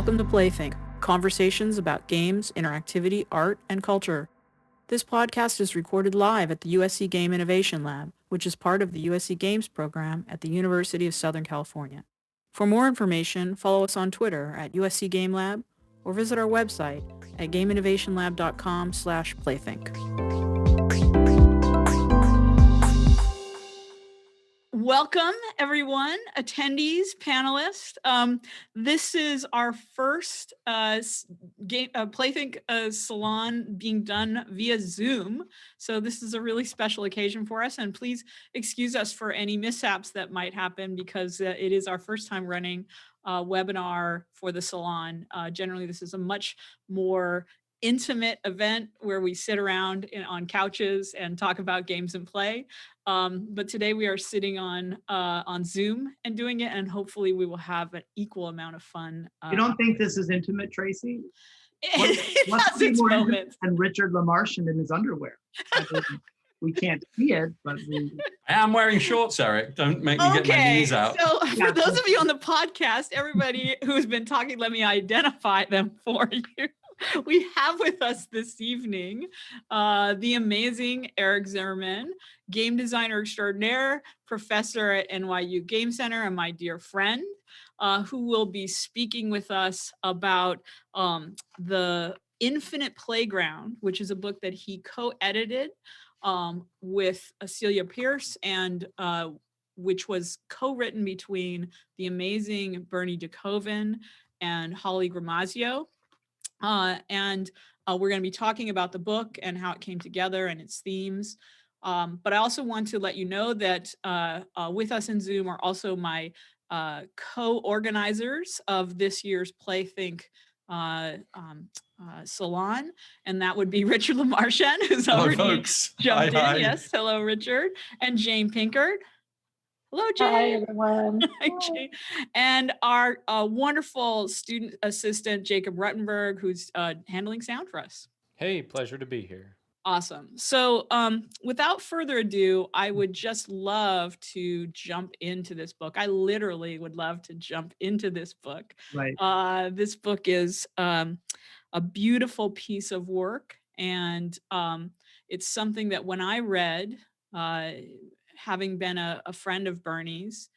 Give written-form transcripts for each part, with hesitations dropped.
Welcome to Playthink, conversations about games, interactivity, art, and culture. This podcast is recorded live at the USC Game Innovation Lab, which is part of the USC Games program at the University of Southern California. For more information, follow us on Twitter at USC Game Lab or visit our website at gameinnovationlab.com/playthink. Welcome, everyone, attendees, panelists. This is our first Playthink salon being done via Zoom. So this is a really special occasion for us. And please excuse us for any mishaps that might happen because it is our first time running a webinar for the salon. Generally, this is a much more intimate event where we sit around on couches and talk about games and play. But today we are sitting on Zoom and doing it, and hopefully we will have an equal amount of fun. You don't think this is intimate, Tracy? It has its moments. And Richard LaMarche in his underwear. I mean, we can't see it, but I am wearing shorts, Eric. Don't make me get my knees out. So for those of you on the podcast, everybody who's been talking, let me identify them for you. We have with us this evening the amazing Eric Zimmerman, game designer extraordinaire, professor at NYU Game Center, and my dear friend, who will be speaking with us about the Infinite Playground, which is a book that he co-edited with Celia Pearce and which was co-written between the amazing Bernie De Koven and Holly Gramazio. And we're going to be talking about the book and how it came together and its themes. But I also want to let you know that with us in Zoom are also my co-organizers of this year's Playthink salon, and that would be Richard LaMarche, who's already jumped in. Hi. Yes, hello, Richard, and Jane Pinkard. Hello, Jane. Hi, everyone. Hi, Jane. And our wonderful student assistant, Jacob Ruttenberg, who's handling sound for us. Hey, pleasure to be here. Awesome. So without further ado, I would just love to jump into this book. I literally would love to jump into this book. Right. This book is a beautiful piece of work. And it's something that when I read, having been a friend of Bernie's,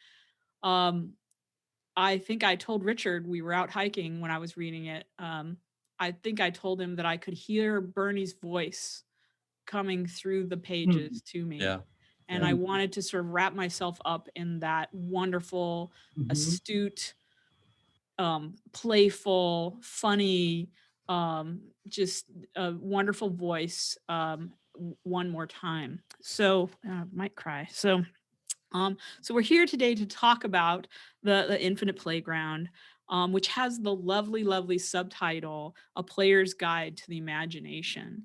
I think I told Richard, we were out hiking when I was reading it. I think I told him that I could hear Bernie's voice coming through the pages to me. Yeah. And I wanted to sort of wrap myself up in that wonderful, astute, playful, funny, just a wonderful voice one more time. So might cry. So we're here today to talk about the Infinite Playground, which has the lovely, lovely subtitle, A Player's Guide to the Imagination.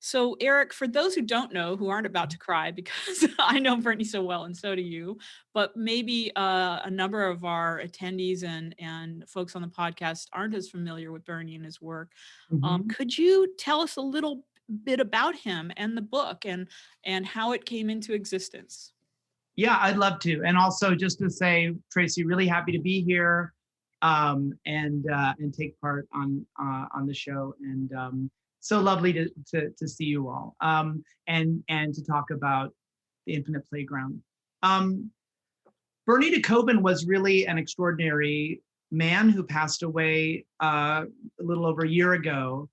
So Eric, for those who don't know, who aren't about to cry, because I know Bernie so well and so do you, but maybe a number of our attendees and folks on the podcast aren't as familiar with Bernie and his work. Could you tell us a little bit about him and the book and how it came into existence? Yeah, I'd love to. And also just to say, Tracy, really happy to be here and take part on the show. And so lovely to see you all and to talk about the Infinite Playground. Bernie De Koven was really an extraordinary man who passed away a little over a year ago.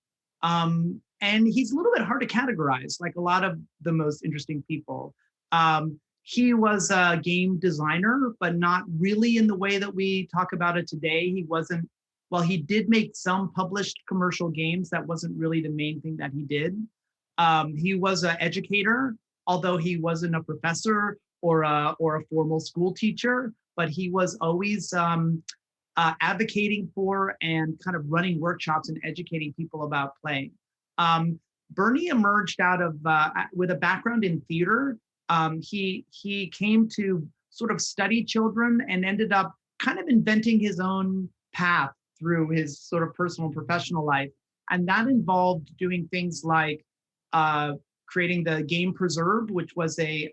And he's a little bit hard to categorize, like a lot of the most interesting people. He was a game designer, but not really in the way that we talk about it today. He wasn't, well, he did make some published commercial games. That wasn't really the main thing that he did. He was an educator, although he wasn't a professor or a formal school teacher, but he was always advocating for and kind of running workshops and educating people about playing. Bernie emerged out of with a background in theater. He came to sort of study children and ended up kind of inventing his own path through his sort of personal and professional life. And that involved doing things like creating the Game Preserve, which was a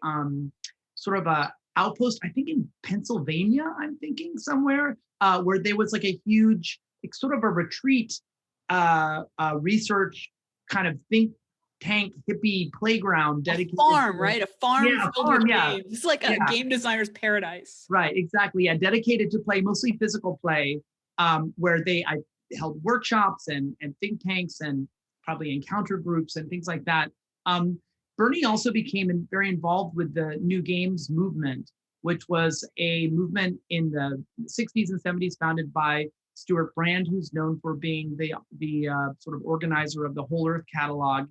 sort of a outpost, I think in Pennsylvania, I'm thinking somewhere, where there was like a huge, like, sort of a retreat, research kind of think tank hippie playground dedicated farm, to, right? A farm yeah, filled farm, with yeah, games. It's like a yeah, game designer's paradise. right, exactly, yeah, dedicated to play, mostly physical play, where I held workshops and think tanks and probably encounter groups and things like that. Um, Bernie also became very involved with the New Games movement, which was a movement in the 60s and 70s founded by Stuart Brand, who's known for being the sort of organizer of the Whole Earth catalog.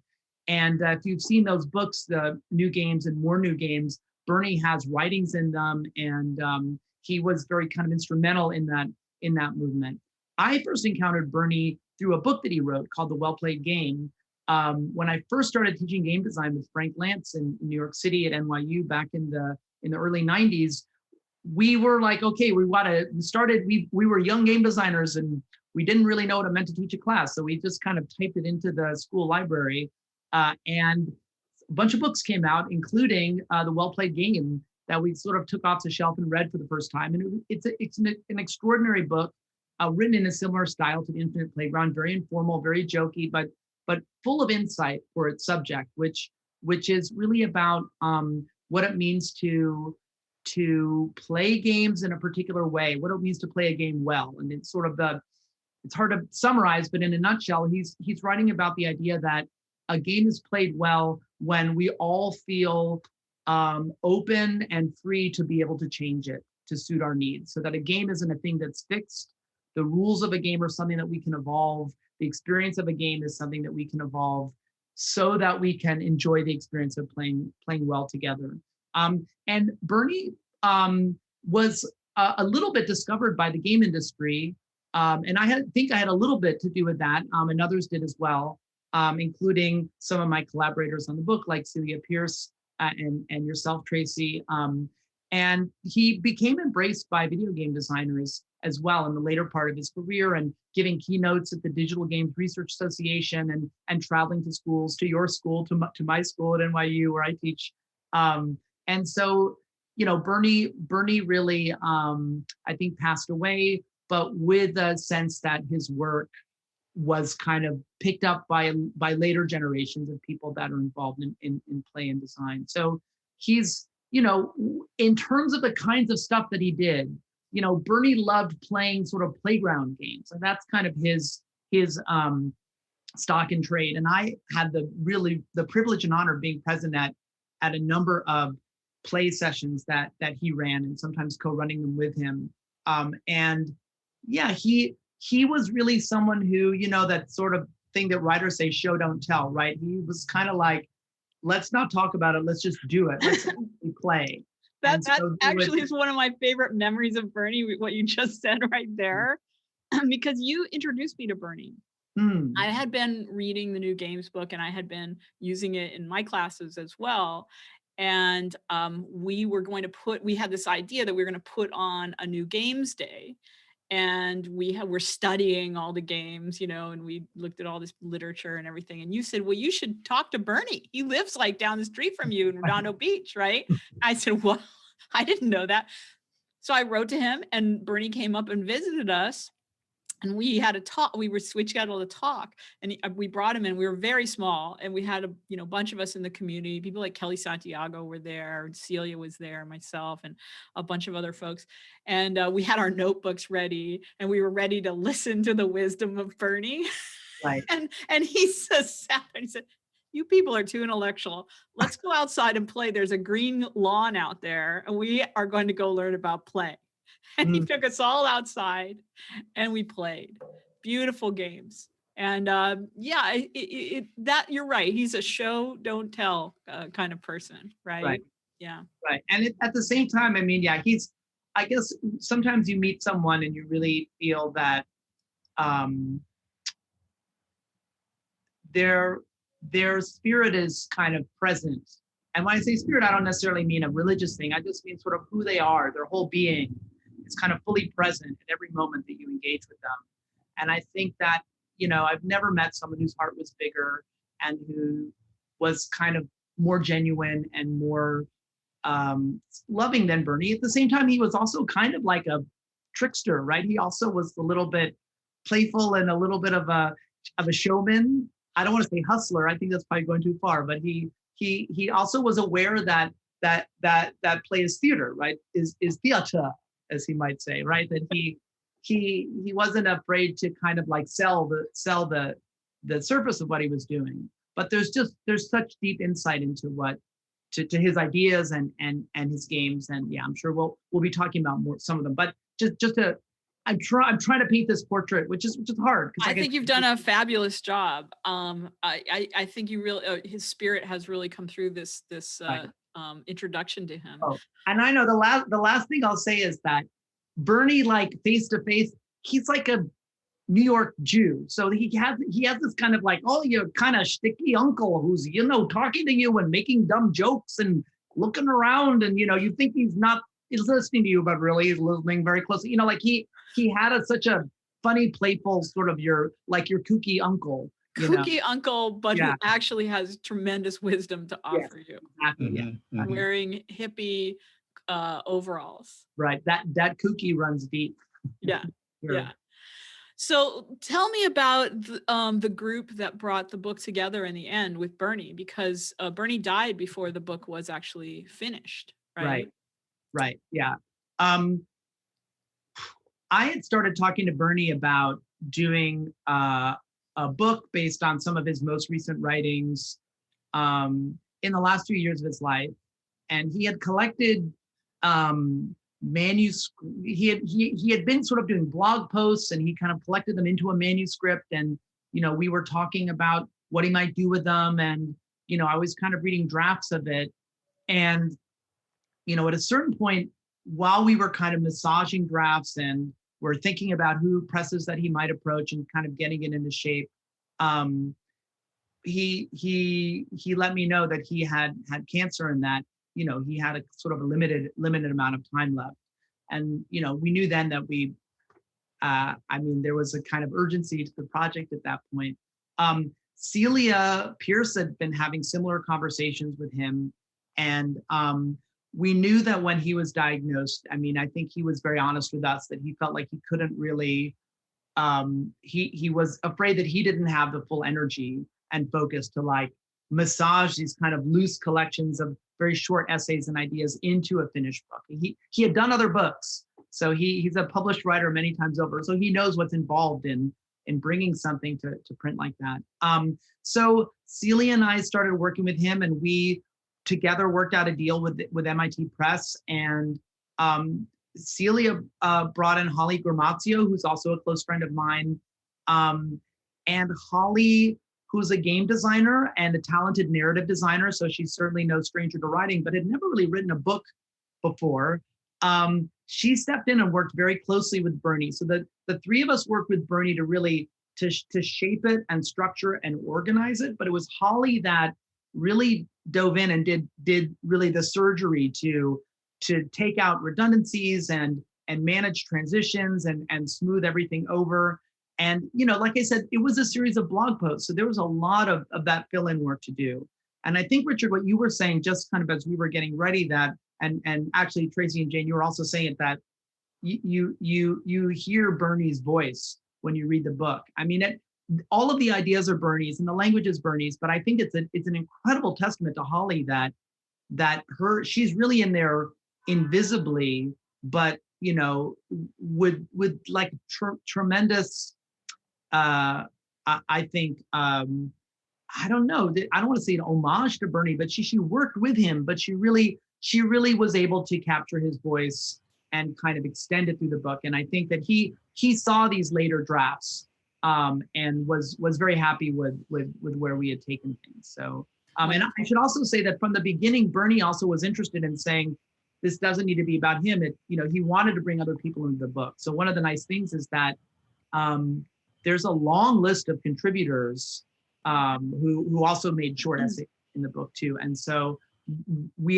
And if you've seen those books, the New Games and More New Games, Bernie has writings in them, and he was very kind of instrumental in that movement. I first encountered Bernie through a book that he wrote called The Well Played Game. When I first started teaching game design with Frank Lantz in New York City at NYU back in the early 90s, we were like, okay, we were young game designers and we didn't really know what it meant to teach a class. So we just kind of typed it into the school library, and a bunch of books came out, including The Well Played Game, that we sort of took off the shelf and read for the first time. And it's an extraordinary book, written in a similar style to The Infinite Playground, very informal, very jokey, but full of insight for its subject, which is really about what it means to play games in a particular way, what it means to play a game well. And it's sort of it's hard to summarize, but in a nutshell, he's writing about the idea that a game is played well when we all feel open and free to be able to change it to suit our needs, so that a game isn't a thing that's fixed. The rules of a game are something that we can evolve. The experience of a game is something that we can evolve so that we can enjoy the experience of playing well together. And Bernie was a little bit discovered by the game industry. And I think I had a little bit to do with that, and others did as well, including some of my collaborators on the book, like Celia, Pearce, and yourself, Tracy. And he became embraced by video game designers as well in the later part of his career, and giving keynotes at the Digital Games Research Association, and traveling to schools, to your school, to my school at NYU where I teach. And so, Bernie really, I think, passed away, but with a sense that his work was kind of picked up by later generations of people that are involved in play and design. So he's, in terms of the kinds of stuff that he did, Bernie loved playing sort of playground games, and that's kind of his stock in trade. And I had the privilege and honor of being present at a number of play sessions that he ran, and sometimes co-running them with him. And yeah, he was really someone who, that sort of thing that writers say, show don't tell, right? He was kind of like, let's not talk about it, let's just do it, let's play. That actually is one of my favorite memories of Bernie, what you just said right there, because you introduced me to Bernie. I had been reading the New Games book, and I had been using it in my classes as well. And we had this idea that we were going to put on a New Games Day. And we're studying all the games, and we looked at all this literature and everything. And you said, well, you should talk to Bernie. He lives like down the street from you in Redondo Beach, right? I said, well, I didn't know that. So I wrote to him, and Bernie came up and visited us. And we had a talk. We got all the talk, and we brought him in. We were very small, and we had a bunch of us in the community. People like Kelly Santiago were there, and Celia was there, myself, and a bunch of other folks. And we had our notebooks ready, and we were ready to listen to the wisdom of Bernie. Right. and he just sat and he said, "You people are too intellectual. Let's go outside and play. There's a green lawn out there, and we are going to go learn about play." And he took us all outside, and we played beautiful games. And that you're right. He's a show don't tell kind of person, right? Right. Yeah. Right. And at the same time, I mean, yeah, I guess sometimes you meet someone and you really feel that their spirit is kind of present. And when I say spirit, I don't necessarily mean a religious thing. I just mean sort of who they are, their whole being. It's kind of fully present at every moment that you engage with them. And I think that, I've never met someone whose heart was bigger and who was kind of more genuine and more loving than Bernie. At the same time, he was also kind of like a trickster, right? He also was a little bit playful and a little bit of a showman. I don't want to say hustler. I think that's probably going too far, but he also was aware that play is theater, right? Is theater, as he might say, right? That he wasn't afraid to kind of like sell the surface of what he was doing. But there's such deep insight into what to his ideas and his games. And yeah, I'm sure we'll be talking about some of them. But I'm trying to paint this portrait, which is hard. I think you've done a fabulous job. I think you really his spirit has really come through this right. Introduction to him. Oh, and I know the last thing I'll say is that Bernie, like face to face, he's like a New York Jew. So he has this kind of like, oh, you're kind of shticky uncle who's, talking to you and making dumb jokes and looking around, and you think he's listening to you, but really he's listening very closely. Like he had such a funny, playful sort of your kooky uncle. Kooky uncle, but who actually has tremendous wisdom to offer you. Exactly. Mm-hmm. Yeah. Mm-hmm. Wearing hippie overalls. Right. That kooky runs deep. Yeah. Sure. Yeah. So tell me about the group that brought the book together in the end with Bernie, because Bernie died before the book was actually finished. Right. Yeah. I had started talking to Bernie about doing a book based on some of his most recent writings in the last few years of his life, and he had collected manuscript. He had been sort of doing blog posts, and he kind of collected them into a manuscript. And we were talking about what he might do with them, and I was kind of reading drafts of it, and at a certain point, while we were kind of massaging drafts and we're thinking about who presses that he might approach and kind of getting it into shape, he let me know that he had cancer, and that he had a sort of a limited amount of time left. And we knew then that there was a kind of urgency to the project at that point. Celia Pearce had been having similar conversations with him, and we knew that when he was diagnosed, I think he was very honest with us that he felt like he couldn't really, he was afraid that he didn't have the full energy and focus to like massage these kind of loose collections of very short essays and ideas into a finished book. He had done other books, so he's a published writer many times over, so he knows what's involved in bringing something to print like that. So Celia and I started working with him, and we together worked out a deal with MIT Press, and Celia brought in Holly Gramazio, who's also a close friend of mine, and Holly, who's a game designer and a talented narrative designer, so she's certainly no stranger to writing, but had never really written a book before. She stepped in and worked very closely with Bernie. So the three of us worked with Bernie to really to shape it and structure and organize it. But it was Holly that really dove in and did really the surgery to take out redundancies and manage transitions and smooth everything over. And like I said, it was a series of blog posts, so there was a lot of that fill-in work to do. And I think, Richard, what you were saying just kind of as we were getting ready, that and actually Tracy and Jane, you were also saying it, that you hear Bernie's voice when you read the book. All of the ideas are Bernie's and the language is Bernie's, but I think it's an incredible testament to Holly that she's really in there invisibly, but with like tremendous I think I don't know, I don't want to say an homage to Bernie, but she worked with him, but she really was able to capture his voice and kind of extend it through the book. And I think that he saw these later drafts and was very happy with where we had taken things. So and I should also say that from the beginning, Bernie also was interested in saying this doesn't need to be about him. He wanted to bring other people into the book. So one of the nice things is that there's a long list of contributors who also made short essays in the book too. And so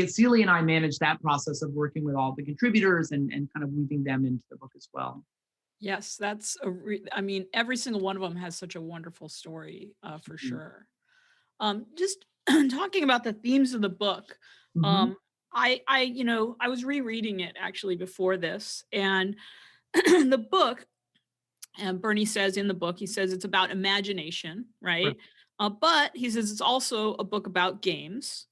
Celia and I managed that process of working with all the contributors and kind of weaving them into the book as well. Yes, that's every single one of them has such a wonderful story for sure. Just talking about the themes of the book, I was rereading it actually before this, and the book, and Bernie says in the book, he says it's about imagination, Right. right? But he says it's also a book about games,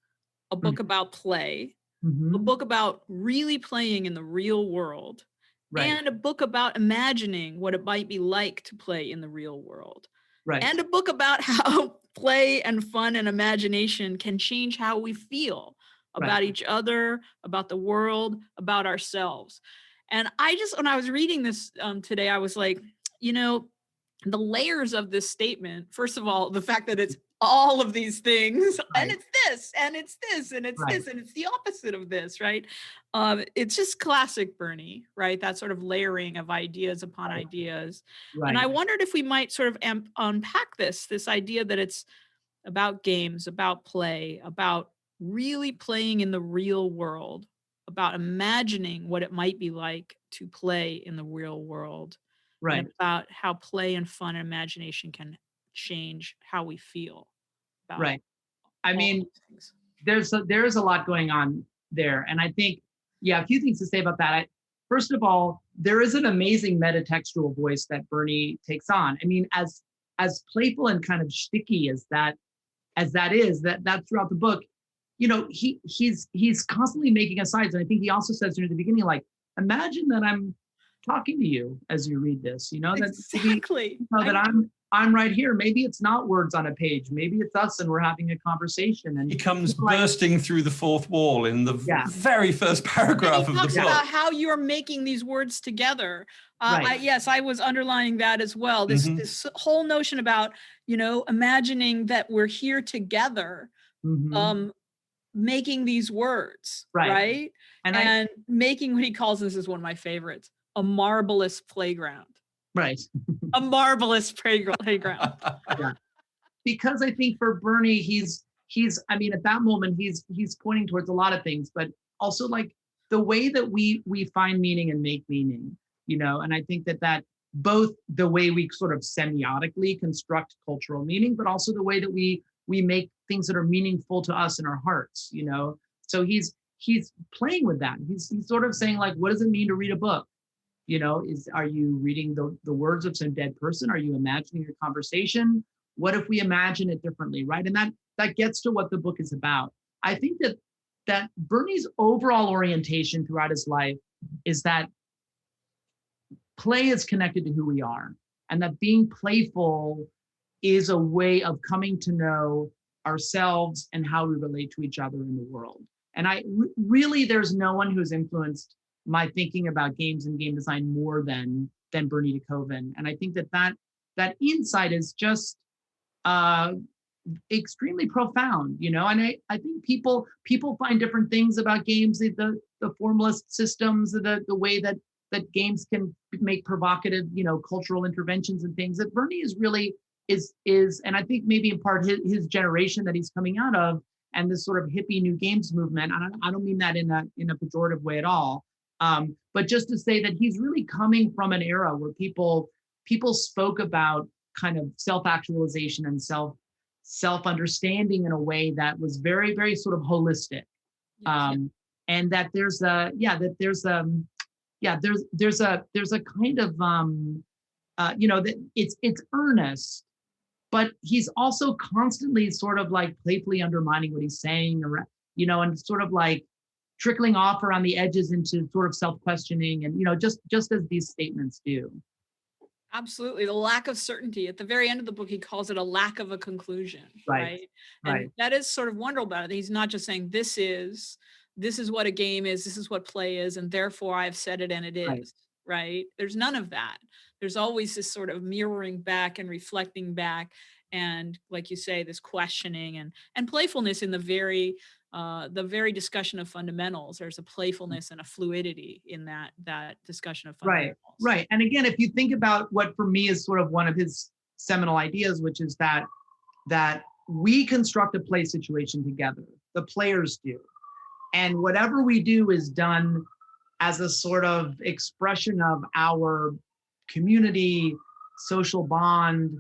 a book about play, a Mm-hmm. book about really playing in the real world, Right. and a book about imagining what it might be like to play in the real world, Right. and a book about how play and fun and imagination can change how we feel Right. about each other, about the world, about ourselves. And when I was reading this today, I was like, you know, the layers of this statement, first of all, the fact that it's all of these things and Right. it's this and it's this and it's Right. this and it's the opposite of this, right? It's just classic Bernie, right? That sort of layering of ideas upon Right. ideas. And Right. I wondered if we might sort of unpack this idea that it's about games, about play, about really playing in the real world, about imagining what it might be like to play in the real world, and Right. about how play and fun and imagination can change how we feel about Right. I all of mean, these things. there's a lot going on there, and I think, yeah, a few things to say about that. First of all, there is an amazing metatextual voice that Bernie takes on. I mean, as playful and kind of shticky as that is, that throughout the book, he's constantly making asides, and I think he also says near the beginning, like, imagine that I'm talking to you as you read this, that maybe, Exactly. that I'm right here. Maybe it's not words on a page. Maybe it's us and we're having a conversation. And He comes like, bursting through the fourth wall in the Yeah. very first And paragraph he of the talks book. about how you're making these words together. Right. Yes, I was underlining that as well. Mhm. This whole notion about, imagining that we're here together, Mhm. making these words, Right. right? And And making what he calls, this is one of my favorites, a marvelous playground. right. A marvelous playground. Yeah. Because I think for Bernie, he's I mean, at that moment, he's pointing towards a lot of things, but also like the way that we find meaning and make meaning, and I think that both the way we sort of semiotically construct cultural meaning, but also the way that we make things that are meaningful to us in our hearts, So he's playing with that. He's sort of saying, like, what does it mean to read a book? Are you reading the words of some dead person? Are you imagining your conversation? What if we imagine it differently, right? And that gets to what the book is about. I think that Bernie's overall orientation throughout his life is that play is connected to who we are, and that being playful is a way of coming to know ourselves and how we relate to each other in the world. And really, there's no one who's influenced my thinking about games and game design more than Bernie De Koven. And I think that insight is just extremely profound, and I think people find different things about games, the formalist systems, the way that games can make provocative, cultural interventions and things. That Bernie is really is, and I think maybe in part his generation that he's coming out of, and this sort of hippie new games movement. And I don't mean that in a pejorative way at all, but just to say that he's really coming from an era where people spoke about kind of self-actualization and self-understanding in a way that was very, very sort of holistic. And that there's a kind of that it's earnest, but he's also constantly sort of like playfully undermining what he's saying, or and sort of like trickling off around the edges into sort of self-questioning, and just as these statements do. Absolutely. The lack of certainty. At the very end of the book, he calls it a lack of a conclusion. Right. And that is sort of wonderful about it. He's not just saying this is what a game is, this is what play is, and therefore I've said it and it is. Right. There's none of that. There's always this sort of mirroring back and reflecting back. And like you say, this questioning and playfulness in the very discussion of fundamentals. There's a playfulness and a fluidity in that discussion of fundamentals. Right. And again, if you think about what for me is sort of one of his seminal ideas, which is that we construct a play situation together, the players do. And whatever we do is done as a sort of expression of our community, social bond,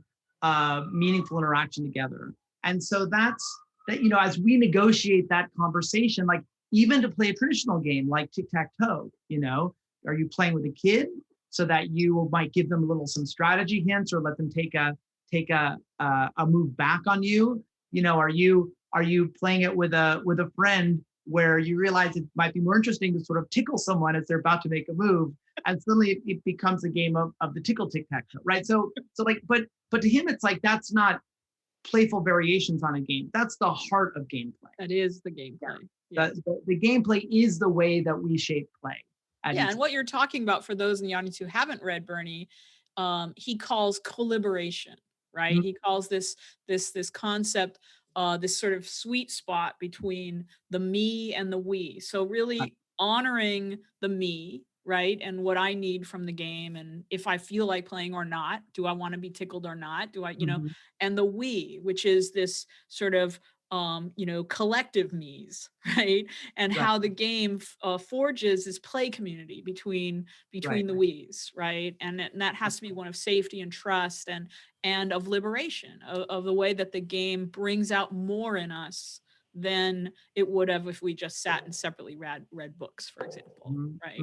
meaningful interaction together. And so that's that, as we negotiate that conversation, like even to play a traditional game like tic-tac-toe, are you playing with a kid so that you might give them some strategy hints or let them take a move back on you? Are you playing it with a friend where you realize it might be more interesting to sort of tickle someone as they're about to make a move, and suddenly it becomes a game of the tickle tic-tac-toe, right? So but to him it's like that's not playful variations on a game. That's the heart of gameplay. That is the gameplay. Yes. The gameplay is the way that we shape play. And what you're talking about, for those in the audience who haven't read Bernie, he calls collaboration, right? Mm-hmm. He calls this concept, this sort of sweet spot between the me and the we. So really honoring the me, right? And what I need from the game, and if I feel like playing or not, do I want to be tickled or not? Do I, and the we, which is this sort of collective me's, right? And how the game forges this play community between the we's, right? And that has to be one of safety and trust and of liberation, of the way that the game brings out more in us than it would have if we just sat and separately read books, for example, right?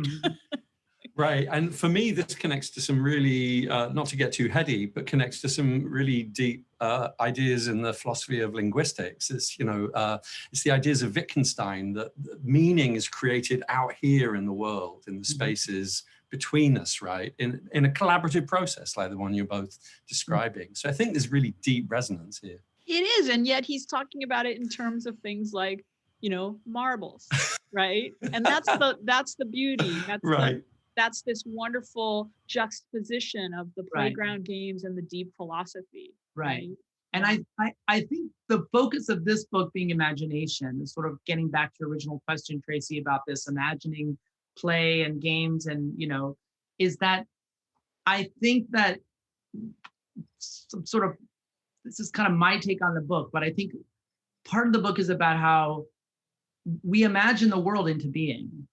Right. And for me, this connects to some really, not to get too heady, but connects to some really deep ideas in the philosophy of linguistics. It's the ideas of Wittgenstein, that meaning is created out here in the world, in the spaces between us, right? In a collaborative process like the one you're both describing. So I think there's really deep resonance here. It is. And yet he's talking about it in terms of things like, marbles, right? And that's the beauty. That's right. That's this wonderful juxtaposition of the playground games and the deep philosophy. Right. And I think the focus of this book being imagination is sort of getting back to your original question, Tracy, about this imagining play and games, and is that I think that some sort of, this is kind of my take on the book, but I think part of the book is about how we imagine the world into being,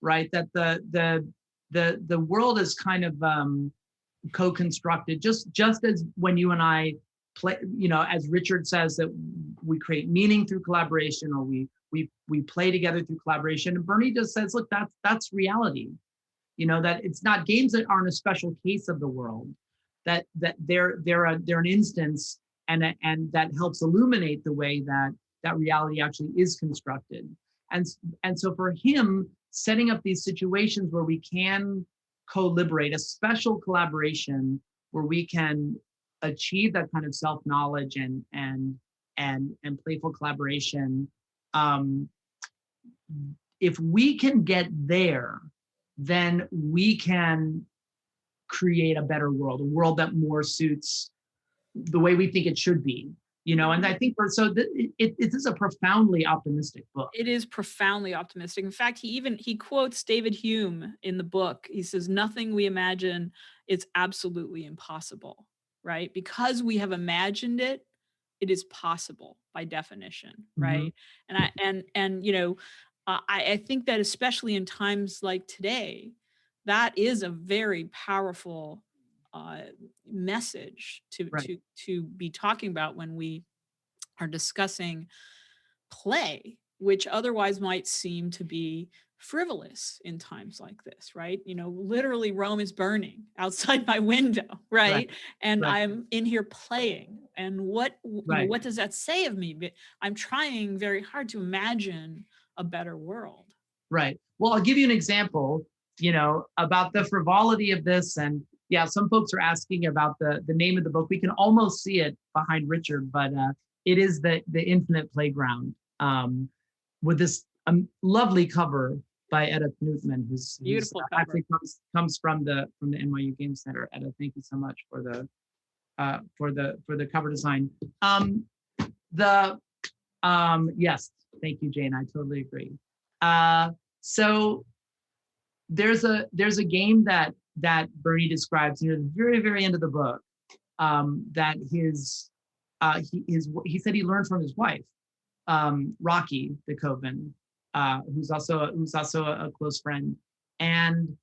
right? That the world is kind of co-constructed, just as when you and I play, as Richard says, that we create meaning through collaboration, or we play together through collaboration. And Bernie just says, look, that's reality. That it's not games that aren't a special case of the world, that they're an instance, and that helps illuminate the way that reality actually is constructed. And so for him, setting up these situations where we can co-liberate, a special collaboration where we can achieve that kind of self-knowledge and playful collaboration. If we can get there, then we can create a better world, a world that more suits the way we think it should be. And I think it is a profoundly optimistic book. It is profoundly optimistic. In fact, he quotes David Hume in the book. He says, "Nothing we imagine is absolutely impossible," right? Because we have imagined it, it is possible by definition, right? I think that especially in times like today, that is a very powerful message to be talking about when we are discussing play, which otherwise might seem to be frivolous in times like this, right? Literally Rome is burning outside my window, right? And I'm in here playing, and what does that say of me? But I'm trying very hard to imagine a better world. Right. Well, I'll give you an example, about the frivolity of this. And yeah, some folks are asking about the name of the book. We can almost see it behind Richard, but it is the Infinite Playground, with this lovely cover by Edda Knutman, who's actually comes from the NYU Game Center. Edda, thank you so much for the cover design. Yes, thank you, Jane. I totally agree. So there's a game that Bernie describes near the very, very end of the book, that he said he learned from his wife, Rocky De Koven, who's also a close friend. And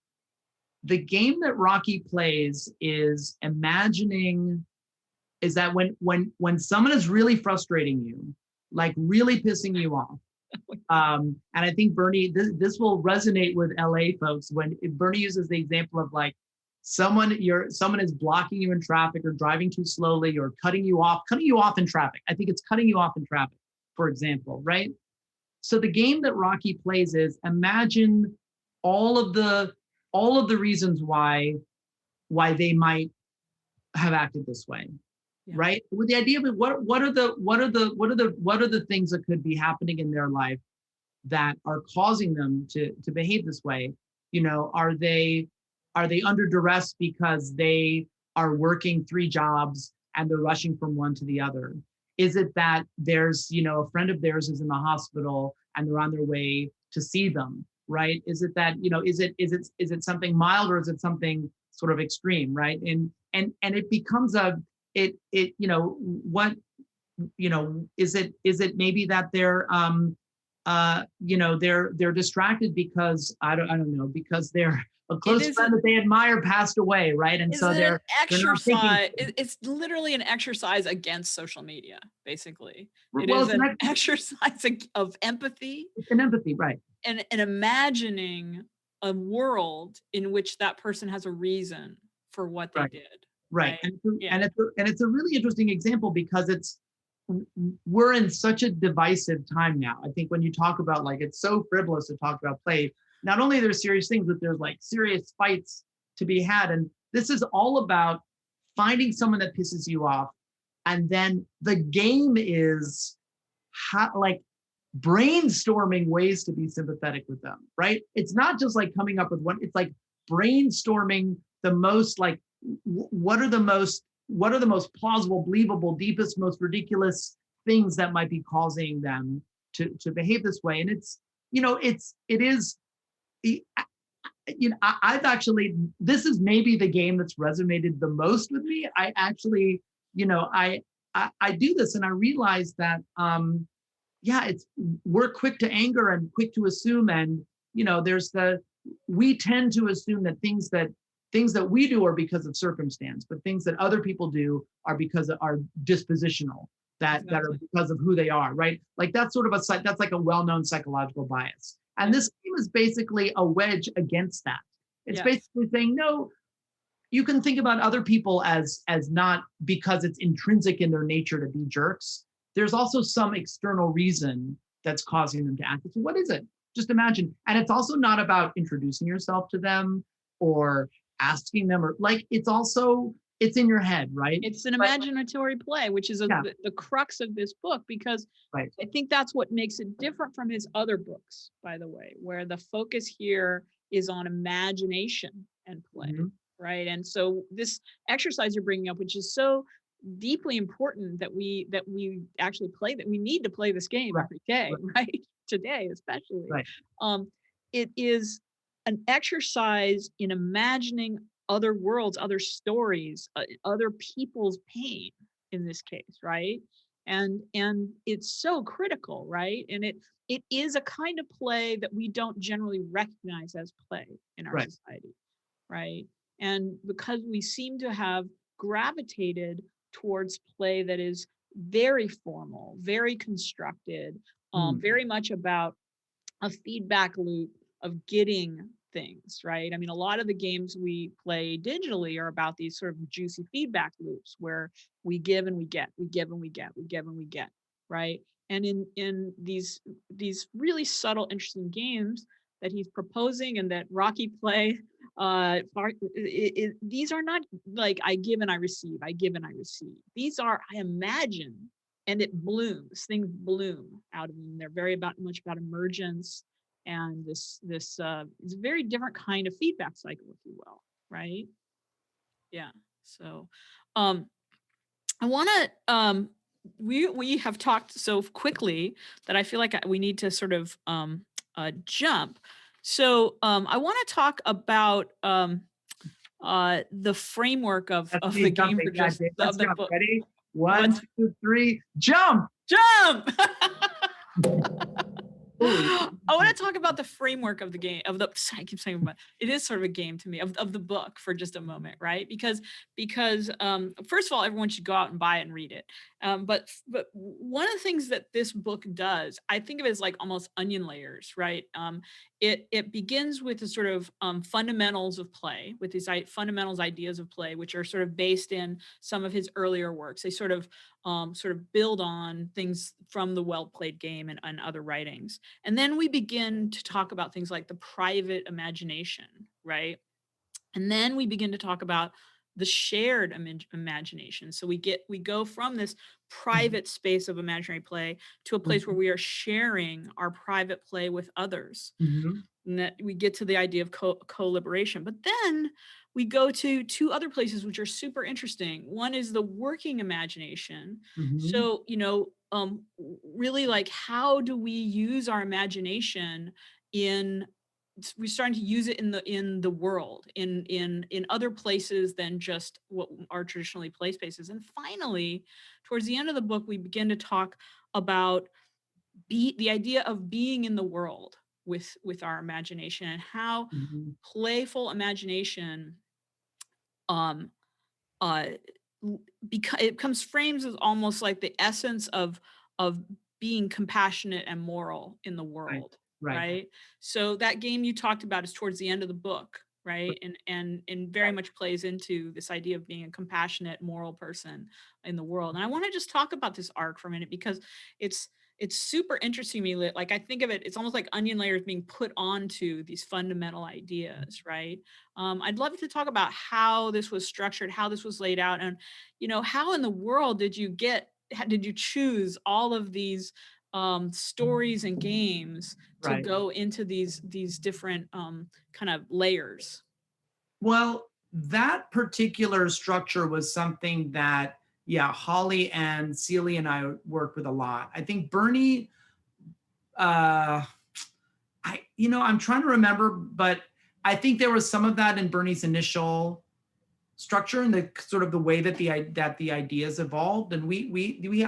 the game that Rocky plays is that when someone is really frustrating you, like really pissing you off, And I think Bernie, this will resonate with LA folks when Bernie uses the example of like someone is blocking you in traffic or driving too slowly or cutting you off in traffic. I think it's cutting you off in traffic, for example, right? So the game that Rocky plays is imagine all of the reasons why they might have acted this way. Yeah. Right? With the idea of what are the things that could be happening in their life that are causing them to behave this way? You know, are they under duress because they are working 3 jobs and they're rushing from one to the other? Is it that there's, you know, a friend of theirs is in the hospital and they're on their way to see them, right? Is it that, you know, is it something mild or is it something sort of extreme, right? And it becomes you know, what, you know, is it maybe that they're you know, they're distracted because I don't know, because they're a close friend that they admire passed away, right? And so they're exercise. It's literally an exercise against social media, basically. It is an exercise of empathy. It's an empathy, right? And imagining a world in which that person has a reason for what they did. Right. And it's a really interesting example because we're in such a divisive time now. I think when you talk about, like, it's so frivolous to talk about play. Not only there's serious things, but there's like serious fights to be had. And this is all about finding someone that pisses you off. And then the game is like brainstorming ways to be sympathetic with them, right? It's not just like coming up with one, it's like brainstorming the most, like, what are the most plausible, believable, deepest, most ridiculous things that might be causing them to behave this way. And it's, you know, it is, you know, I've actually, this is maybe the game that's resonated the most with me. I actually, you know, I do this and I realize that, we're quick to anger and quick to assume. And, you know, we tend to assume that things that we do are because of circumstance, but things that other people do are because of our dispositional, that are because of who they are, right? Like that's sort of that's like a well-known psychological bias. And this game is basically a wedge against that. It's basically saying, no, you can think about other people as not because it's intrinsic in their nature to be jerks. There's also some external reason that's causing them to act. So what is it? Just imagine. And it's also not about introducing yourself to them or asking them, or like, it's in your head, right? It's an imaginatory play, which is the crux of this book, because I think that's what makes it different from his other books, by the way, where the focus here is on imagination and play, right? And so this exercise you're bringing up, which is so deeply important that we actually play, that we need to play this game every day, right? Today, especially. It is an exercise in imagining other worlds, other stories, other people's pain in this case, right? And it's so critical, right? And it is a kind of play that we don't generally recognize as play in our society, right? And because we seem to have gravitated towards play that is very formal, very constructed, very much about a feedback loop of getting things, right? I mean, a lot of the games we play digitally are about these sort of juicy feedback loops where we give and we get, we give and we get, we give and we get, right? And in these really subtle, interesting games that he's proposing and that Rocky play, these are not like I give and I receive, I give and I receive. These are, I imagine, and it blooms, things bloom out of them. They're very much about emergence. And this is a very different kind of feedback cycle, if you will, right? Yeah. So I want to we have talked so quickly that I feel like we need to sort of jump. So I want to talk about the framework of the game. Let's jump. Ready? 1, 2, 3, jump! Jump! I want to talk about the framework of the game, I keep saying, but it is sort of a game to me, of the book for just a moment, right? Because first of all, everyone should go out and buy it and read it. But one of the things that this book does, I think of it as like almost onion layers, right? It begins with the sort of fundamentals of play, with these fundamentals ideas of play, which are sort of based in some of his earlier works. They sort of build on things from the well-played game and other writings. And then we begin to talk about things like the private imagination, right? And then we begin to talk about the shared imagination. So we go from this private space of imaginary play to a place where we are sharing our private play with others. And that we get to the idea of co-liberation. But then we go to two other places which are super interesting. One is the working imagination. So, really, like, how do we use our imagination we're starting to use it in the world, in other places than just what are traditionally play spaces. And finally, towards the end of the book, we begin to talk about the idea of being in the world with our imagination, and how playful imagination because it comes frames as almost like the essence of being compassionate and moral in the world. Right. So that game you talked about is towards the end of the book, right? And very much plays into this idea of being a compassionate, moral person in the world. And I want to just talk about this arc for a minute, because it's super interesting to me. Like, I think of it, it's almost like onion layers being put onto these fundamental ideas, right? I'd love to talk about how this was structured, how this was laid out, and how in the world did you choose all of these stories and games to go into these different kind of layers? Well, that particular structure was something that, Holly and Celia and I worked with a lot. I think Bernie, I'm trying to remember, but I think there was some of that in Bernie's initial structure and the sort of the way that the ideas evolved. And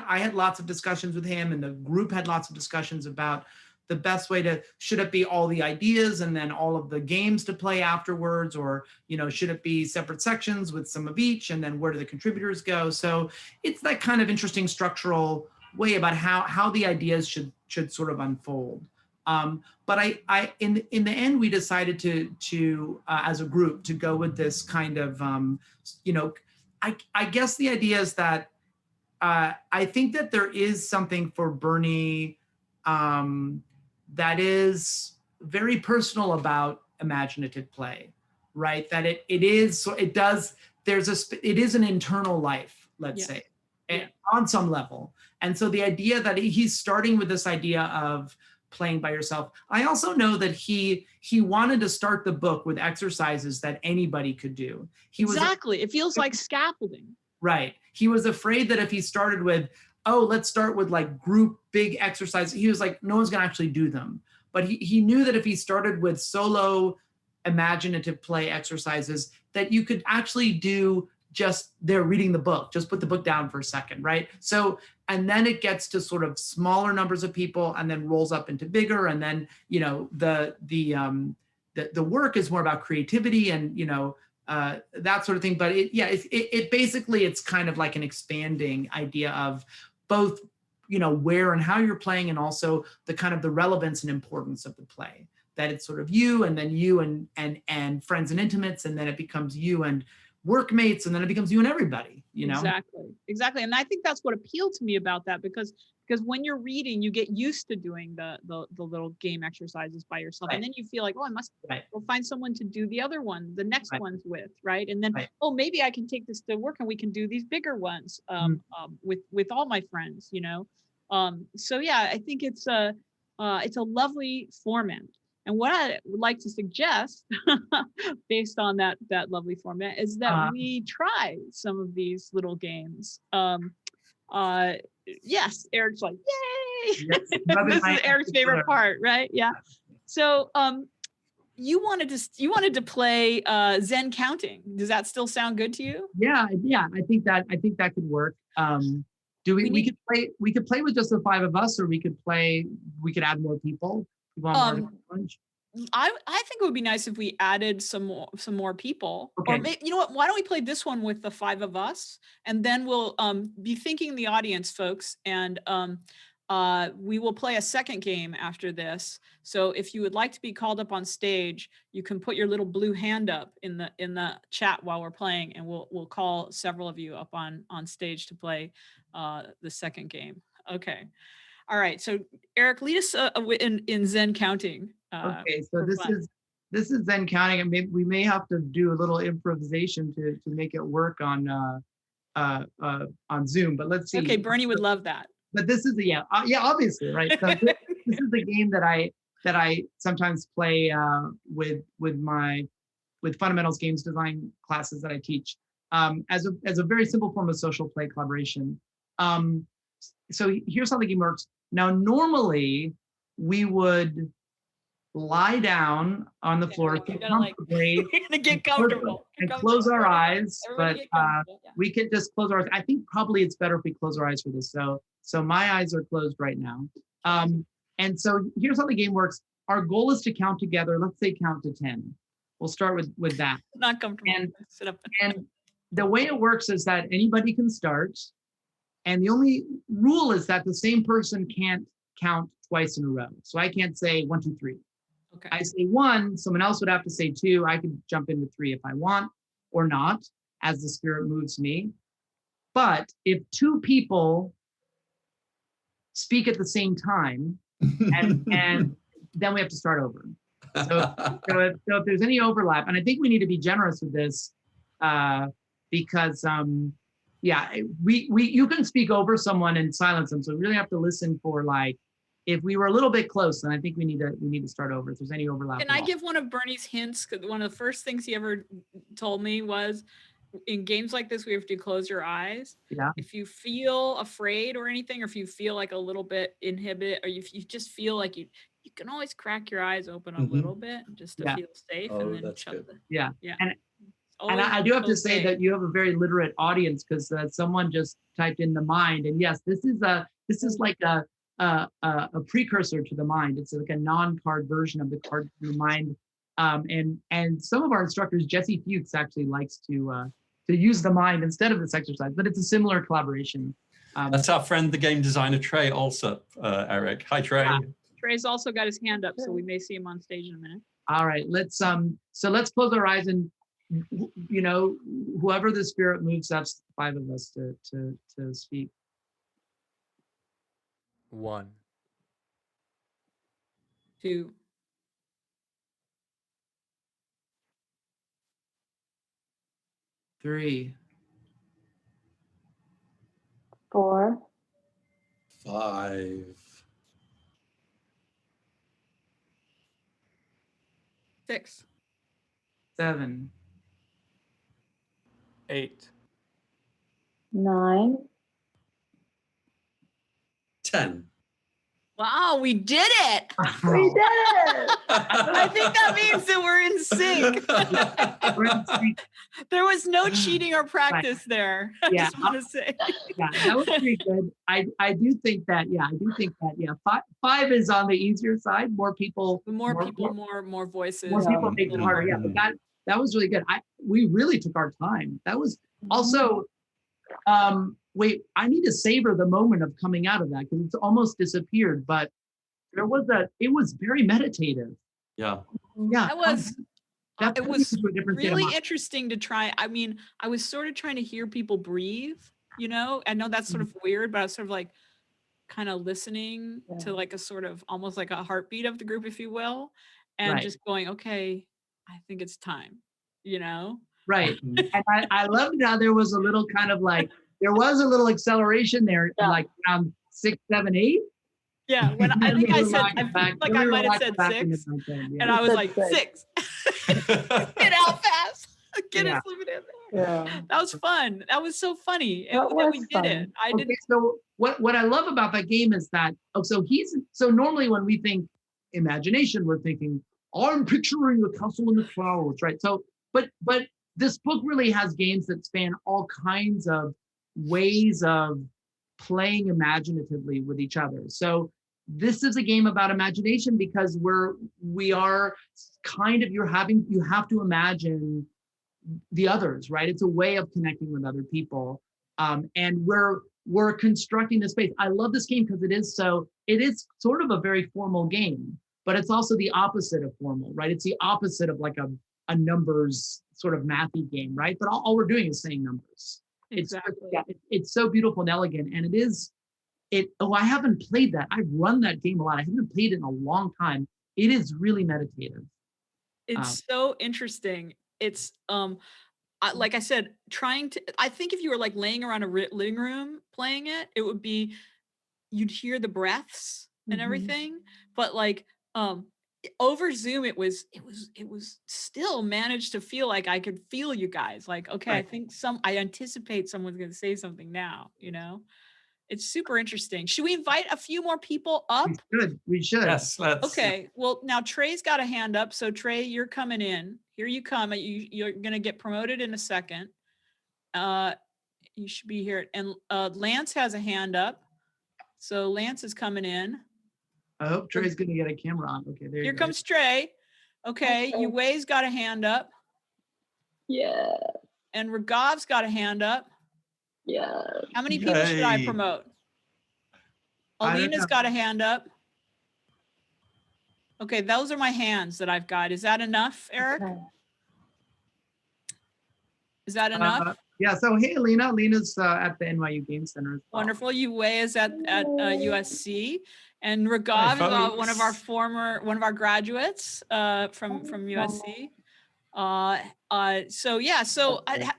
I had lots of discussions with him, and the group had lots of discussions about the best way should it be all the ideas and then all of the games to play afterwards, or, should it be separate sections with some of each, and then where do the contributors go? So it's that kind of interesting structural way about how the ideas should sort of unfold. But I in the end, we decided to as a group to go with this kind of, I guess the idea is that I think that there is something for Bernie that is very personal about imaginative play, right? That it is an internal life, let's say, on some level. And so the idea that he's starting with this idea of playing by yourself. I also know that he wanted to start the book with exercises that anybody could do. It feels like scaffolding. Right. He was afraid that if he started with, let's start with like group big exercises, he was like, no one's gonna actually do them. But he knew that if he started with solo imaginative play exercises, that you could actually do just they're reading the book, just put the book down for a second, right? So, and then it gets to sort of smaller numbers of people and then rolls up into bigger. And then, the work is more about creativity and, that sort of thing. But it basically, it's kind of like an expanding idea of both, where and how you're playing, and also the kind of the relevance and importance of the play, that it's sort of you, and then you and friends and intimates, and then it becomes you and workmates, and then it becomes you and everybody, Exactly. And I think that's what appealed to me about that, because when you're reading, you get used to doing the little game exercises by yourself. Right. And then you feel like, I must go find someone to do the other one, the next ones with, right? And then, maybe I can take this to work and we can do these bigger ones with all my friends, So yeah, I think it's a lovely format. And what I would like to suggest, based on that lovely format, is that we try some of these little games. Yes, Eric's like, yay! Yes, this is Eric's favorite part, right? Yeah. So, you wanted to play Zen counting. Does that still sound good to you? Yeah. I think that could work. We could play with just the five of us, or we could add more people. You want more Um, challenge? I think it would be nice if we added some more people. Or Okay. maybe, you know what? Why don't we play this one with the 5 of us, and then we'll be thinking the audience, folks, and we will play a second game after this. So if you would like to be called up on stage, you can put your little blue hand up in the chat while we're playing, and we'll call several of you up on stage to play the second game. Okay. All right. So Eric, lead us in Zen counting. Okay, so for fun. this is then counting, and we may have to do a little improvisation to make it work on Zoom. But let's see. Okay, Bernie would love that. But this is obviously, right. So this is the game that I sometimes play with fundamentals games design classes that I teach as a very simple form of social play collaboration. So here's how the game works. Now, normally we would lie down on the floor comfortably, get comfortable and close our eyes, but yeah. we can just close our eyes. I think probably it's better if we close our eyes for this. So my eyes are closed right now. And so here's how the game works. Our goal is to count together. Let's say count to 10. We'll start with that. Not comfortable. Sit up. And the way it works is that anybody can start. And the only rule is that the same person can't count twice in a row. So I can't say 1, 2, 3. Okay. I say 1, someone else would have to say 2. I can jump in with 3 if I want or not, as the spirit moves me. But if 2 people speak at the same time, and then we have to start over. So if there's any overlap, and I think we need to be generous with this, because you can speak over someone and silence them. So we really have to listen for, like, if we were a little bit close, then I think we need to start over if there's any overlap. Can I give one of Bernie's hints? Because one of the first things he ever told me was, in games like this, we have to close your eyes. Yeah. If you feel afraid or anything, or if you feel like a little bit inhibited, or if you just feel like you can always crack your eyes open a little bit just to feel safe, and then shut them. Yeah. Yeah. And I do have to say that you have a very literate audience, because someone just typed in the mind, and yes, this is like a precursor to the mind. It's like a non-card version of the card from the mind. And some of our instructors, Jesse Fuchs, actually likes to use the mind instead of this exercise, but it's a similar collaboration. That's our friend, the game designer Trey Alsop, Eric. Hi, Trey. Trey's also got his hand up, so we may see him on stage in a minute. All right, let's close our eyes, and whoever the spirit moves, that's 5 of us to speak. 1, 2, 3, 4, 5, 6, 7, 8, 9. 10. Wow, we did it! We did it! I think that means that we're in sync. We're in sync. There was no cheating or practice there. I Yeah. just want to say. Yeah, that was pretty good. I do think that. Five is on the easier side. More people, More voices. more people make it harder. Yeah, but that was really good. We really took our time. That was also. Wait, I need to savor the moment of coming out of that, because it's almost disappeared. But it was very meditative. Yeah. Yeah, it was really interesting to try. I mean, I was sort of trying to hear people breathe, I know that's sort of weird, but I was sort of like kind of listening to like a sort of almost like a heartbeat of the group, if you will, and just going, okay, I think it's time, Right. And I loved how there was a little kind of like, there was a little acceleration there, like around 6, 7, 8. Yeah, when I think I said, I feel like I might have said 6, and I was like 6. Get out fast. Get it, slip it in there. Yeah. That was fun. That was so funny That that was we did fun. it. So what I love about that game is that, so normally when we think imagination, we're thinking, I'm picturing the castle in the clouds, right? So, but this book really has games that span all kinds of ways of playing imaginatively with each other. So this is a game about imagination because we are kind of, you have to imagine the others, right? It's a way of connecting with other people. And we're constructing the space. I love this game because it is sort of a very formal game, but it's also the opposite of formal, right? It's the opposite of like a numbers sort of mathy game, right? But all we're doing is saying numbers. Exactly. It's so beautiful and elegant, and I haven't played that. I've run that game a lot. I haven't played it in a long time. It is really meditative. It's so interesting. It's like I said, I think if you were like laying around a living room playing it, it would be, you'd hear the breaths and everything, but like over Zoom, it was still managed to feel like I could feel you guys. Like, okay, right. I anticipate someone's going to say something now, It's super interesting. Should we invite a few more people up? We should. Yes, let's. Okay, well, now Trey's got a hand up. So Trey, you're coming in. Here you come. You're going to get promoted in a second. You should be here. And Lance has a hand up. So Lance is coming in. I hope Trey's going to get a camera on. Okay, there you go. Here comes Trey. Okay, Yuwei's got a hand up. Yeah. And Raghav's got a hand up. Yeah. How many people should I promote? Alina's got a hand up. Okay, those are my hands that I've got. Is that enough, Eric? Okay. Is that enough? Yeah, so hey, Alina. Alina's at the NYU Game Center as well. Wonderful. Yuwei is at USC. And Raghav is one of our graduates from USC.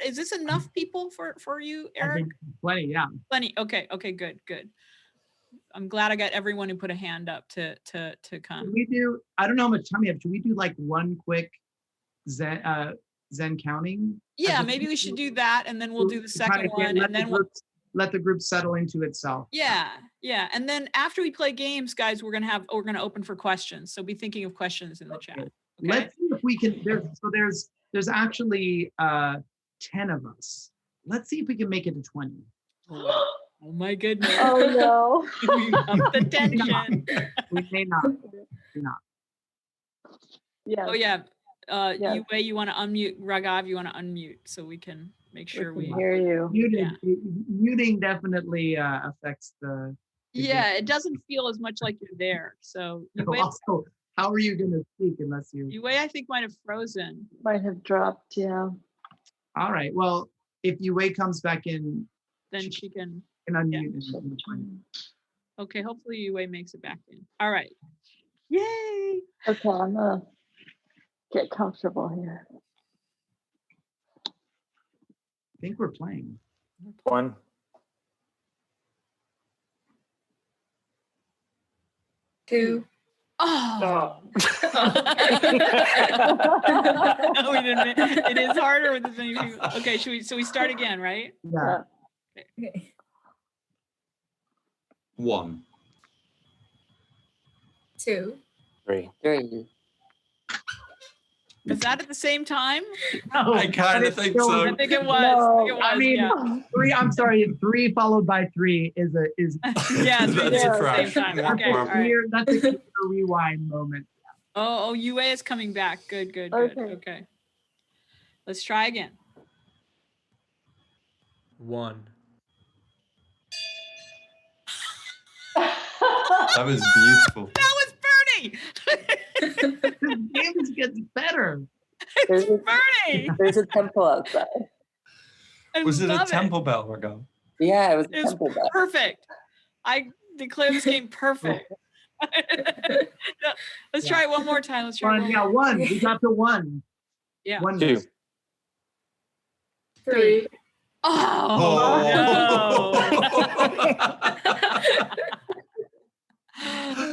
Is this enough people for you, Eric? I think plenty, yeah. Plenty. Okay, good. I'm glad I got everyone who put a hand up to come. I don't know how much time we have. Should we do like one quick Zen counting? Yeah, maybe we should do that, and then we'll do the second one, and then let the group settle into itself. Yeah. And then after we play games, guys, we're gonna open for questions. So be thinking of questions in the chat. Okay? Let's see if we can. There's actually 10 of us. Let's see if we can make it to 20. Oh my goodness. Oh no. We up the tension. We may not. Yeah. Oh yeah. Yuwei, you want to unmute? Raghav, you want to unmute so we can make sure we hear you. Muting definitely affects the yeah, it doesn't feel as much like you're there. So Yuwei, also, how are you going to speak unless you? Yuwei, I think might have frozen. Might have dropped. Yeah. All right. Well, if Yuwei comes back in, then she can unmute. Okay. Hopefully Yuwei makes it back in. All right. Yay. Okay, I'm gonna get comfortable here. I think we're playing. 1. Two. Oh. No, we didn't. It is harder with this many people. Okay, so we start again, right? Yeah. Okay. 1. 2. 3. Is that at the same time? No, I kind of think so. I think it was. No. I mean, 3. I'm sorry. 3 followed by 3 is. Yeah, That's at a the crash. same time. Okay, all right. That's a rewind moment. Oh, Yuwei is coming back. Good. Okay. Let's try again. 1. That was beautiful. That was Bernie. The game gets better. It's Bernie. There's a temple outside. Was it a love temple bell, Raghav? Yeah, it was a It was temple bell. perfect. I declare this game perfect. Let's try it one more time. Let's try it 1. We got to 1. Yeah. 1. 2. 3. Oh, no.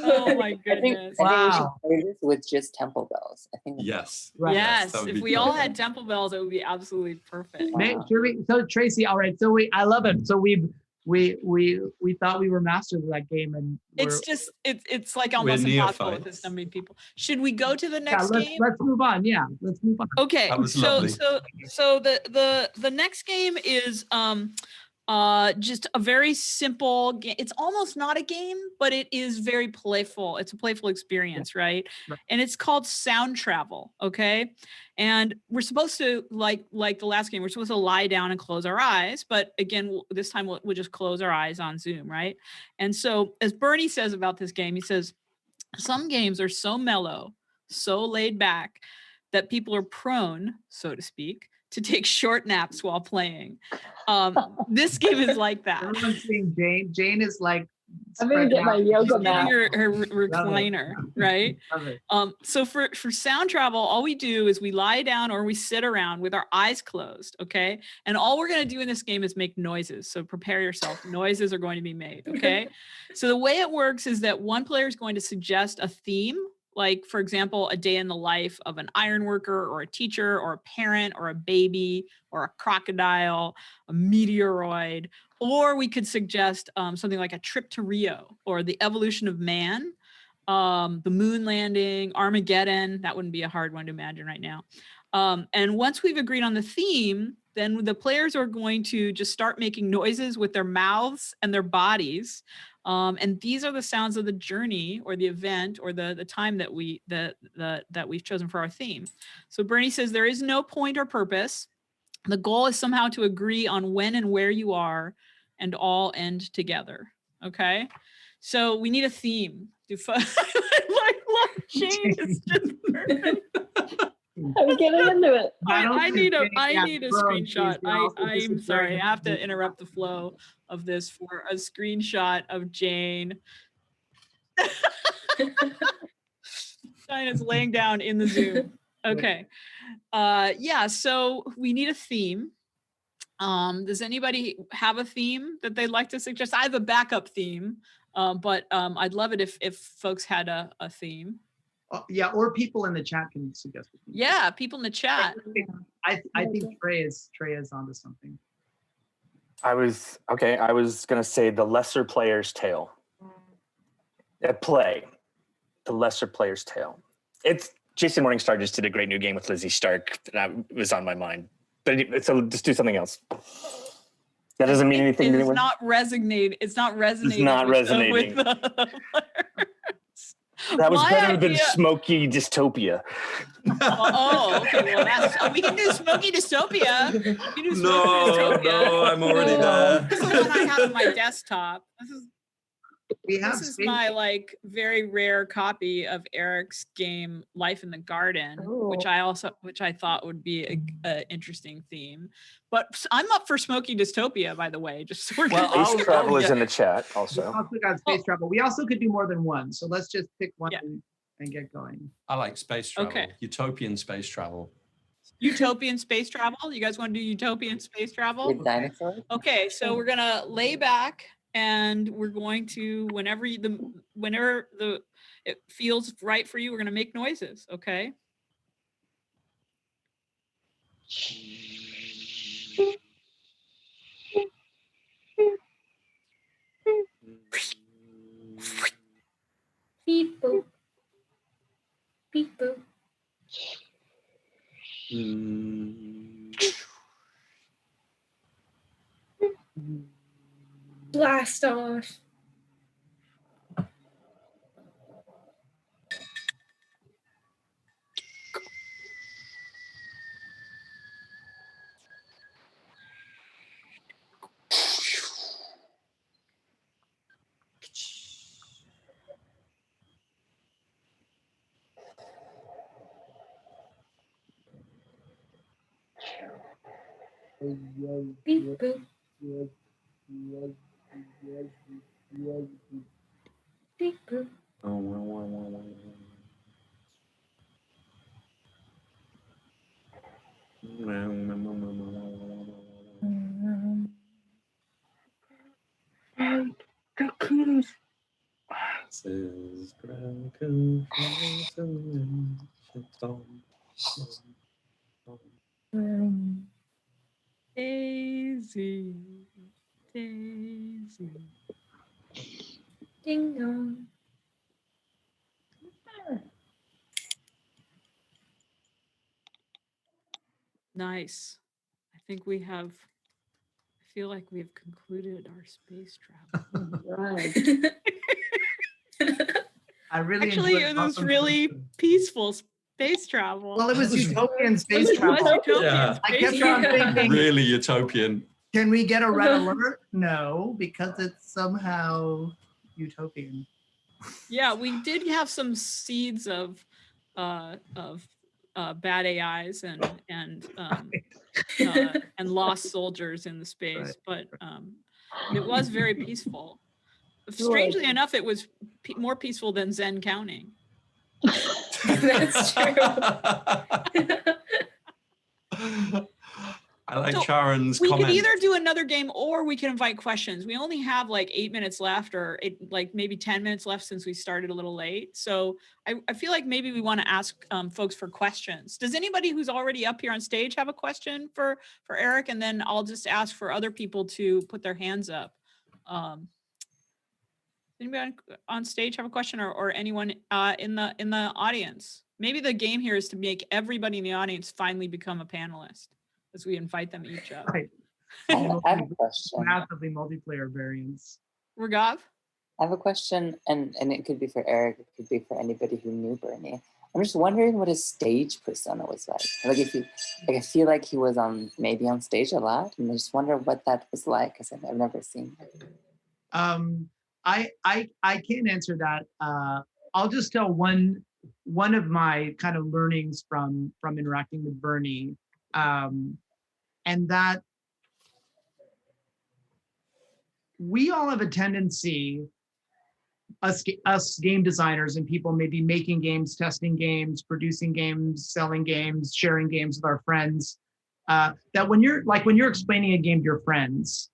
Oh my goodness. I think we Wow. should play this with just temple bells. I think. Yes. Right. Yes, that would if be we all great. had temple bells, it would be absolutely perfect. So Tracy, all right. So I love it. So we thought we were masters of that game, and It's just it's like almost We're impossible with neophytes. this many people. Should we go to the next game? let's move on. Yeah, let's move on. Okay, That was so lovely. so the next game is just a very simple game. It's almost not a game, but it is very playful. It's a playful experience, right? Right. And it's called Sound Travel, okay? And we're supposed to, like the last game, we're supposed to lie down and close our eyes. But again, this time we'll just close our eyes on Zoom, right? And so as Bernie says about this game, he says, some games are so mellow, so laid back, that people are prone, so to speak, to take short naps while playing. This game is like that. Everyone's seeing Jane. Jane is like. I'm gonna get my yoga She's getting mat. her recliner, right? Love it. So for sound travel, all we do is we lie down or we sit around with our eyes closed, okay? And all we're gonna do in this game is make noises. So prepare yourself. Noises are going to be made, okay? So the way it works is that one player is going to suggest a theme, like for example, a day in the life of an iron worker or a teacher or a parent or a baby or a crocodile, a meteoroid, or we could suggest something like a trip to Rio or the evolution of man, the moon landing, Armageddon. That wouldn't be a hard one to imagine right now. And once we've agreed on the theme, then the players are going to just start making noises with their mouths and their bodies. And these are the sounds of the journey or the event or the time that we've chosen for our theme. So Bernie says there is no point or purpose. The goal is somehow to agree on when and where you are and all end together. Okay. So we need a theme. Like Jane is just perfect. I'm getting into it. I need a Bro, screenshot. please, I'm sorry. I have to interrupt the flow of this for a screenshot of Jane. Jane is laying down in the Zoom. Okay. Yeah, so we need a theme. Does anybody have a theme that they'd like to suggest? I have a backup theme, but I'd love it if folks had a theme. Yeah, or people in the chat can suggest it. Yeah, people in the chat. I think Trey is onto something. I was gonna say the lesser player's tale. At play, the lesser player's tale. It's Jason Morningstar just did a great new game with Lizzie Stark that was on my mind. But so just do something else. That doesn't mean anything to It's anyone. not resonating. It's not resonating. resonating. With the That was My better than idea- smoky dystopia. Oh, okay. Well, we can do Smoky Dystopia. We can do Smoky Dystopia. No, I'm already there. This is the one I have on my desktop. This This is my like very rare copy of Eric's game Life in the Garden, which I thought would be a interesting theme. But I'm up for Smoky Dystopia, by the way. Just so we're Well, Space travel is in the chat We also. also got space travel. We also could do more than one. So let's just pick one Yeah. and get going. I like space travel. Okay. Utopian space travel. Utopian space travel. You guys want to do utopian space travel? With dinosaurs? Okay, so we're gonna lay back and we're going to whenever it feels right for you, we're gonna make noises. Okay. Beep boop. Beep boop. Blast off. Beep boop. Beep boop. Daisy, Daisy. Ding dong. Nice. I think we have feel like we've concluded our space travel. Right. I really Actually, enjoyed it was Awesome really Person. peaceful space travel. Well, it was utopian space It was travel. utopian Yeah. I space kept on travel. thinking, Really utopian. can we get a red alert? No, because it's somehow utopian. Yeah, we did have some seeds of bad AIs and lost soldiers in the space, but it was very peaceful. Strangely enough, it was more peaceful than Zen counting. That's true. I like So Sharon's We comment. could either do another game or we can invite questions. We only have like 8 minutes left, or like maybe 10 minutes left since we started a little late. So I feel like maybe we want to ask folks for questions. Does anybody who's already up here on stage have a question for Eric? And then I'll just ask for other people to put their hands up. Anybody on stage have a question, or anyone in the audience? Maybe the game here is to make everybody in the audience finally become a panelist as we invite them each up. Right. I have a question. Massively multiplayer variants. Ragav? I have a question, and it could be for Eric, it could be for anybody who knew Bernie. I'm just wondering what his stage persona was like. Like if he, like I feel like he was maybe on stage a lot, and I just wonder what that was like because I've never seen it. I can't answer that. I'll just tell one of my kind of learnings from interacting with Bernie, and that we all have a tendency, us game designers and people maybe making games, testing games, producing games, selling games, sharing games with our friends, that when you're explaining a game to your friends,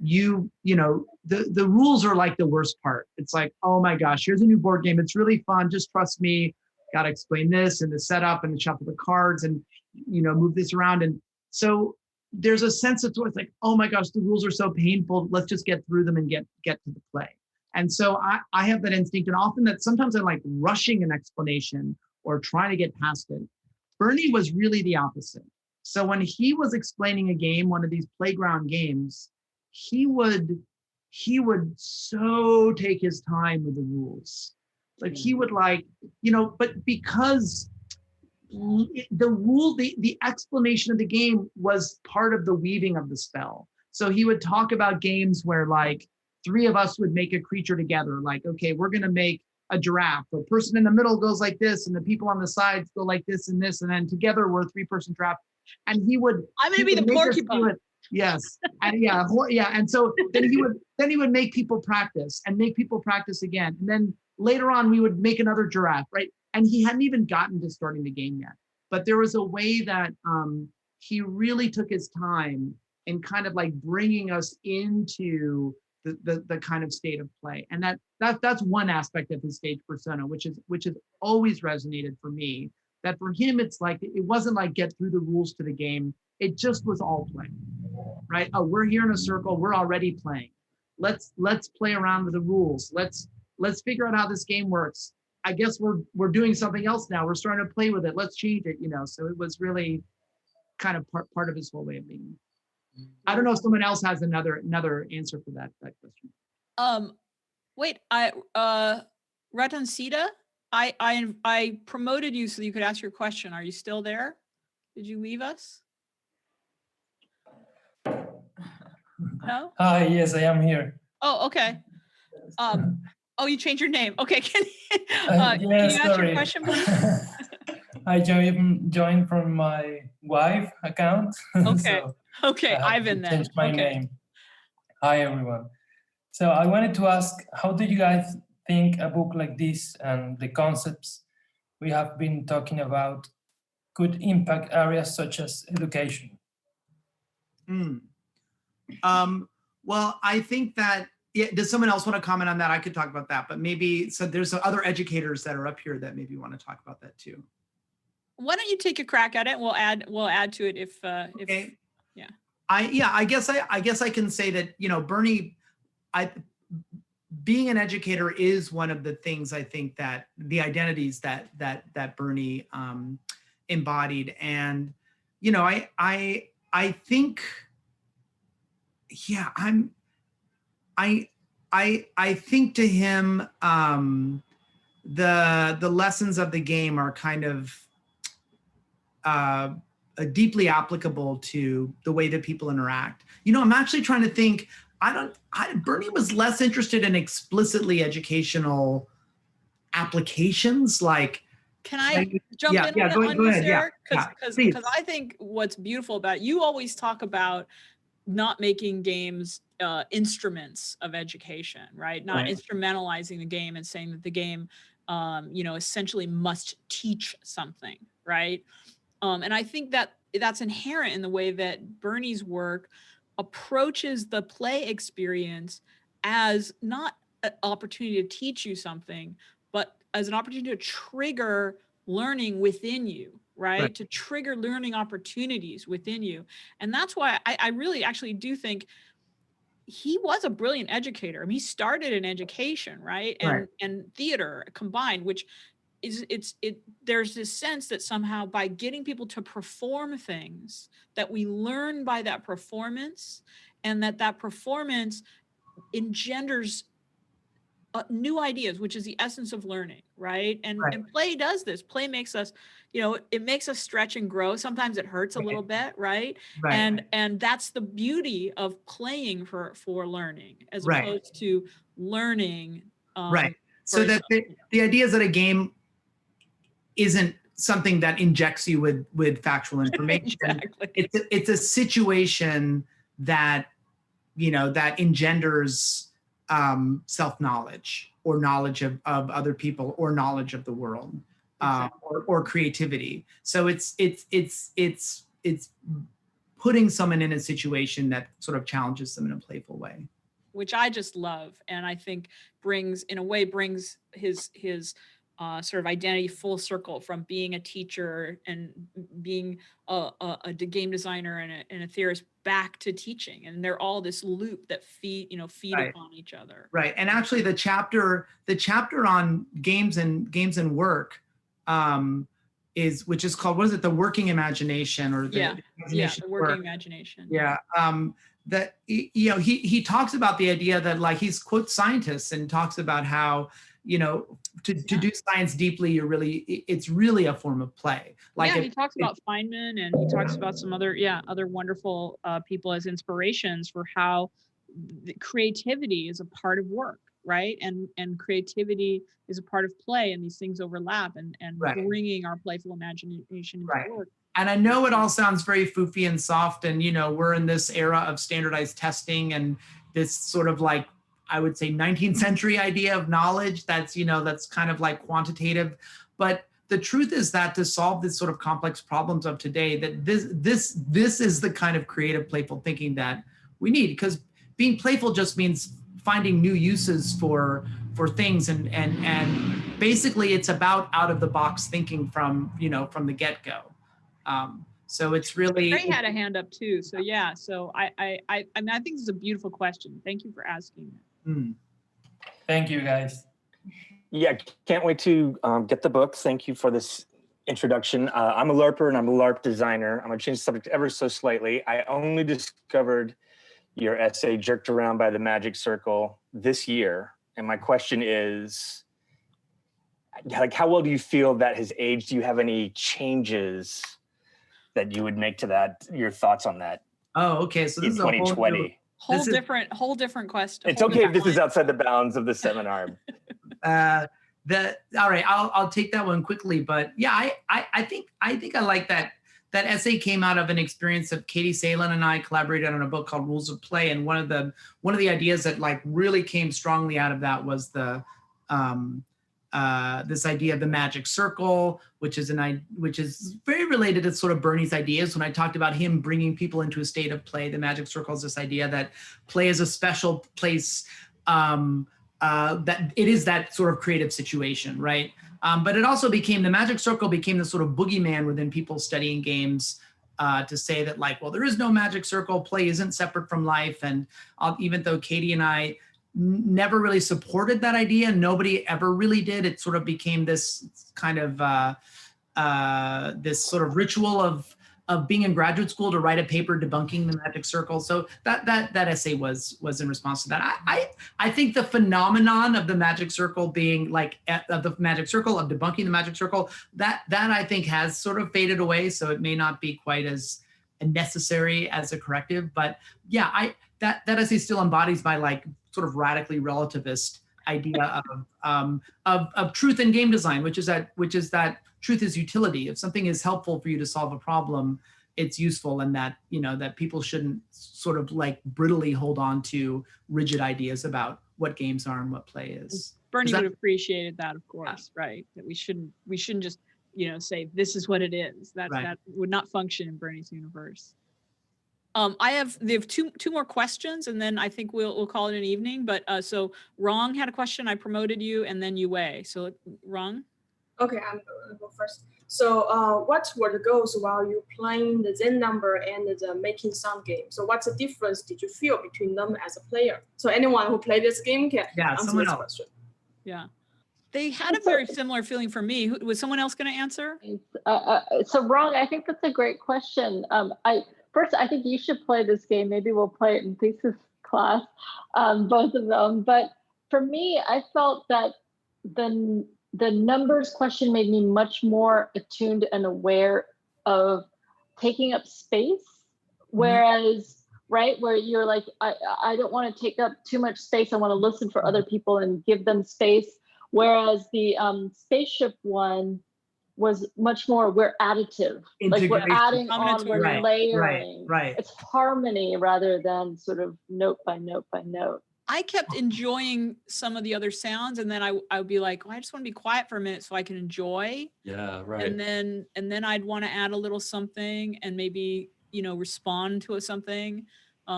you know the rules are like the worst part. It's like, oh my gosh, here's a new board game, it's really fun, just trust me, got to explain this and the setup and the shuffle the cards and move this around. And so there's a sense of it's like, oh my gosh, the rules are so painful, let's just get through them and get to the play. And so I have that instinct, and often that sometimes I'm like rushing an explanation or trying to get past it. Bernie was really the opposite. So when he was explaining a game, one of these playground games, he would so take his time with the rules. Like he would but because the explanation of the game was part of the weaving of the spell. So he would talk about games where like 3 of us would make a creature together. Like, okay, we're going to make a giraffe. The person in the middle goes like this, and the people on the sides go like this and this, and then together we're a 3-person giraffe. And he would. I'm going to be the porcupine. Yes, and and so then he would make people practice and make people practice again, and then later on we would make another giraffe, right? And he hadn't even gotten to starting the game yet, but there was a way that he really took his time in kind of like bringing us into the kind of state of play, and that's one aspect of his stage persona, which has always resonated for me. That for him, it's like it wasn't like get through the rules to the game. It just was all play, right? Oh, we're here in a circle. We're already playing. Let's play around with the rules. Let's figure out how this game works. I guess we're doing something else now. We're starting to play with it. Let's change it, So it was really kind of part of his whole way of being. I don't know if someone else has another answer for that question. Wait, Ratansita, I promoted you so you could ask your question. Are you still there? Did you leave us? No? Hi, yes, I am here. Oh, okay. Oh, you changed your name. Okay, can you Yes, ask your sorry. question, please? I joined from my wife account. Okay. So Okay, I have to Ivan then. change my Okay. name. Hi, everyone. So I wanted to ask, how do you guys think a book like this and the concepts we have been talking about could impact areas such as education? Well, I think that, does someone else want to comment on that? I could talk about that, but maybe, so there's some other educators that are up here that maybe want to talk about that too. Why don't you take a crack at it? We'll add to it if Okay. Yeah. I guess I can say that, Bernie, being an educator is one of the things I think that the identities that Bernie embodied. And, I think yeah, I think to him, the lessons of the game are kind of deeply applicable to the way that people interact. You know, I'm actually trying to think. Bernie was less interested in explicitly educational applications. Like, can I jump in on go this, ahead. Eric? Yeah, Because I think what's beautiful about it, you always talk about not making games instruments of education, right? Not instrumentalizing the game and saying that the game, essentially must teach something, right? And I think that that's inherent in the way that Bernie's work approaches the play experience as not an opportunity to teach you something, but as an opportunity to trigger learning within you, right? To trigger learning opportunities within you. And that's why I really actually do think he was a brilliant educator. I mean, he started in education, right? And theater combined, which there's this sense that somehow by getting people to perform things, that we learn by that performance, and that performance engenders new ideas, which is the essence of learning, right? And play does this. Play makes us, it makes us stretch and grow. Sometimes it hurts a little bit, right? And that's the beauty of playing for learning, as opposed to learning. So that the idea is that a game isn't something that injects you with factual information. It's a situation that, that engenders self-knowledge or knowledge of other people or knowledge of the world, or creativity. So it's putting someone in a situation that sort of challenges them in a playful way, which I just love, and I think brings his sort of identity full circle from being a teacher and being a game designer and a theorist back to teaching. And they're all this loop that feed upon each other. Right. And actually the chapter on games and work which is called, what is it? The Working Imagination, or the Working Imagination. Yeah. That, he talks about the idea that, like, he's quotes scientists and talks about how, to do science deeply, it's really a form of play. Like, he talks about Feynman, and he talks about some other wonderful people as inspirations for how creativity is a part of work, right? And creativity is a part of play, and these things overlap, and bringing our playful imagination into work. And I know it all sounds very foofy and soft, and we're in this era of standardized testing and this sort of, like, I would say 19th century idea of knowledge that's kind of like quantitative. But the truth is that to solve this sort of complex problems of today, that this is the kind of creative, playful thinking that we need, because being playful just means finding new uses for things, and basically it's about out of the box thinking from the get-go. So it's really. Ray had a hand up too. So yeah. So I mean, I think this is a beautiful question. Thank you for asking it. Thank you, guys. Yeah, can't wait to get the book. Thank you for this introduction. I'm a LARPer and I'm a LARP designer. I'm gonna change the subject ever so slightly. I only discovered your essay, Jerked Around by the Magic Circle, this year. And my question is, like, how well do you feel that has aged? Do you have any changes that you would make to that? Your thoughts on that? Oh, okay. So this is 2020. Whole different question. It's okay if this is outside the bounds of the seminar. All right, I'll take that one quickly. But yeah, I think I like that essay came out of an experience of Katie Salen and I collaborated on a book called Rules of Play, and one of the ideas that, like, really came strongly out of that was the this idea of the magic circle, which is very related to sort of Bernie's ideas. When I talked about him bringing people into a state of play, the magic circle is this idea that play is a special place, that it is that sort of creative situation, right? But it also the magic circle became the sort of boogeyman within people studying games, to say that, like, well, there is no magic circle, play isn't separate from life. And even though Katie and I never really supported that idea, nobody ever really did, it sort of became this kind of this sort of ritual of of being in graduate school to write a paper debunking the magic circle. So that essay was in response to that. I think the phenomenon of the magic circle being like of the magic circle, of debunking the magic circle, that I think has sort of faded away. So it may not be quite as necessary as a corrective. But yeah, that essay still embodies my like sort of radically relativist idea of truth in game design, which is that truth is utility. If something is helpful for you to solve a problem, it's useful, and that, you know, that people shouldn't sort of like brittly hold on to rigid ideas about what games are and what play is. Bernie would have appreciated that, of course, right? That we shouldn't just, you know, say this is what it is. That would not function in Bernie's universe. They have two more questions, and then I think we'll call it an evening. But so Rong had a question. I promoted you, and then Yue. So Rong. Okay, I'm gonna go first. So what were the goals while you playing the Zen number and the making sound game? So what's the difference did you feel between them as a player? So anyone who played this game can answer this question. Yeah. They had a very similar feeling for me. Was someone else going to answer? So Rong, I think that's a great question. First, I think you should play this game. Maybe we'll play it in thesis class, both of them. But for me, I felt that the numbers question made me much more attuned and aware of taking up space. Whereas, right, where you're like, I don't want to take up too much space. I want to listen for other people and give them space. Whereas the spaceship one was much more, we're additive. Like we're adding on, we're layering. Right. It's harmony rather than sort of note by note by note. I kept enjoying some of the other sounds, and then I would be like, oh, I just want to be quiet for a minute so I can enjoy. Yeah, right. And then I'd want to add a little something and maybe, you know, respond to something.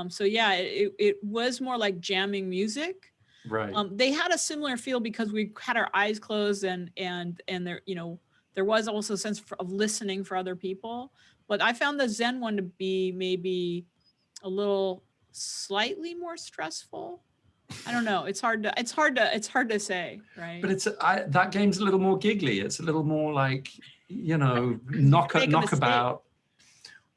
So yeah, it was more like jamming music. Right. They had a similar feel because we had our eyes closed and there, you know, there was also a sense of listening for other people. But I found the Zen one to be maybe a little slightly more stressful. I don't know. It's hard to say, right? But that game's a little more giggly. It's a little more like, you know, knockabout.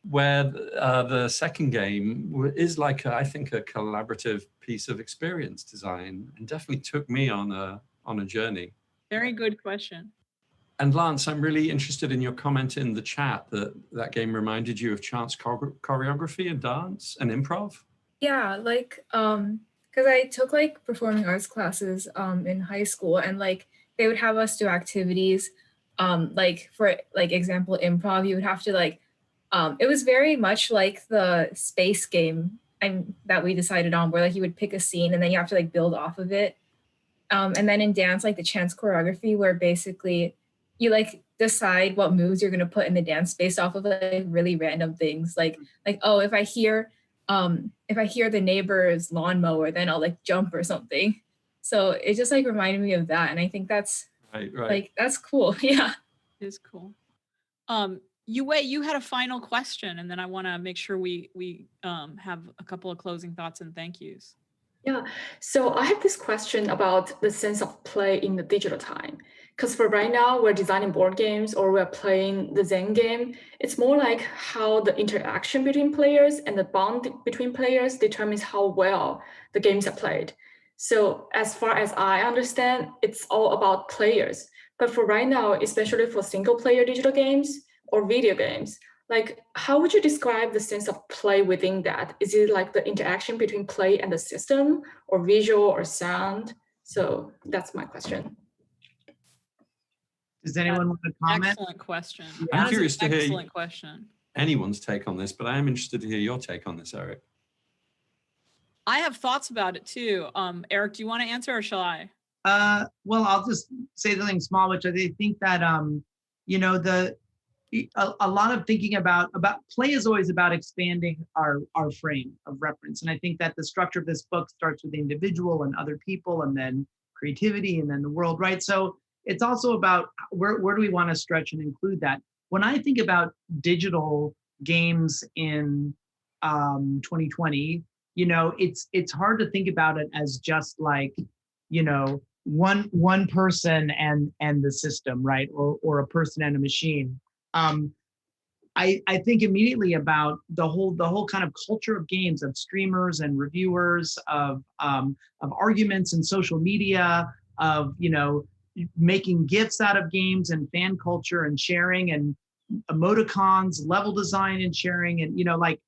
Where the second game is like I think a collaborative piece of experience design, and definitely took me on a journey. Very good question. And Lance, I'm really interested in your comment in the chat that game reminded you of chance choreography and dance and improv. Yeah, like because I took like performing arts classes in high school, and like they would have us do activities like for like example improv. You would have to like it was very much like the space game that we decided on, where like you would pick a scene and then you have to like build off of it. And then in dance, like the chance choreography, where basically you like decide what moves you're gonna put in the dance based off of like really random things. Like oh, if I hear the neighbor's lawnmower, then I'll like jump or something. So it just like reminded me of that, and I think that's right. Like that's cool. Yeah, it is cool. Yue, you had a final question, and then I want to make sure we have a couple of closing thoughts and thank yous. Yeah, so I have this question about the sense of play in the digital time. Because for right now, we're designing board games or we're playing the Zen game. It's more like how the interaction between players and the bond between players determines how well the games are played. So as far as I understand, it's all about players. But for right now, especially for single player digital games or video games, like how would you describe the sense of play within that? Is it like the interaction between play and the system, or visual or sound? So that's my question. Does anyone want to comment? Excellent question. I'm curious to hear excellent question. Anyone's take on this, but I am interested to hear your take on this, Eric. I have thoughts about it too. Eric, do you want to answer or shall I? Well, I'll just say something small, which I think that, you know, a lot of thinking about play is always about expanding our frame of reference. And I think that the structure of this book starts with the individual and other people, and then creativity, and then the world, right? So it's also about where do we want to stretch and include that. When I think about digital games in 2020, you know, it's hard to think about it as just like, you know, one person and the system, right? Or a person and a machine. I think immediately about the whole kind of culture of games, of streamers and reviewers, of arguments and social media, of making GIFs out of games and fan culture and sharing and emoticons, level design and sharing, and like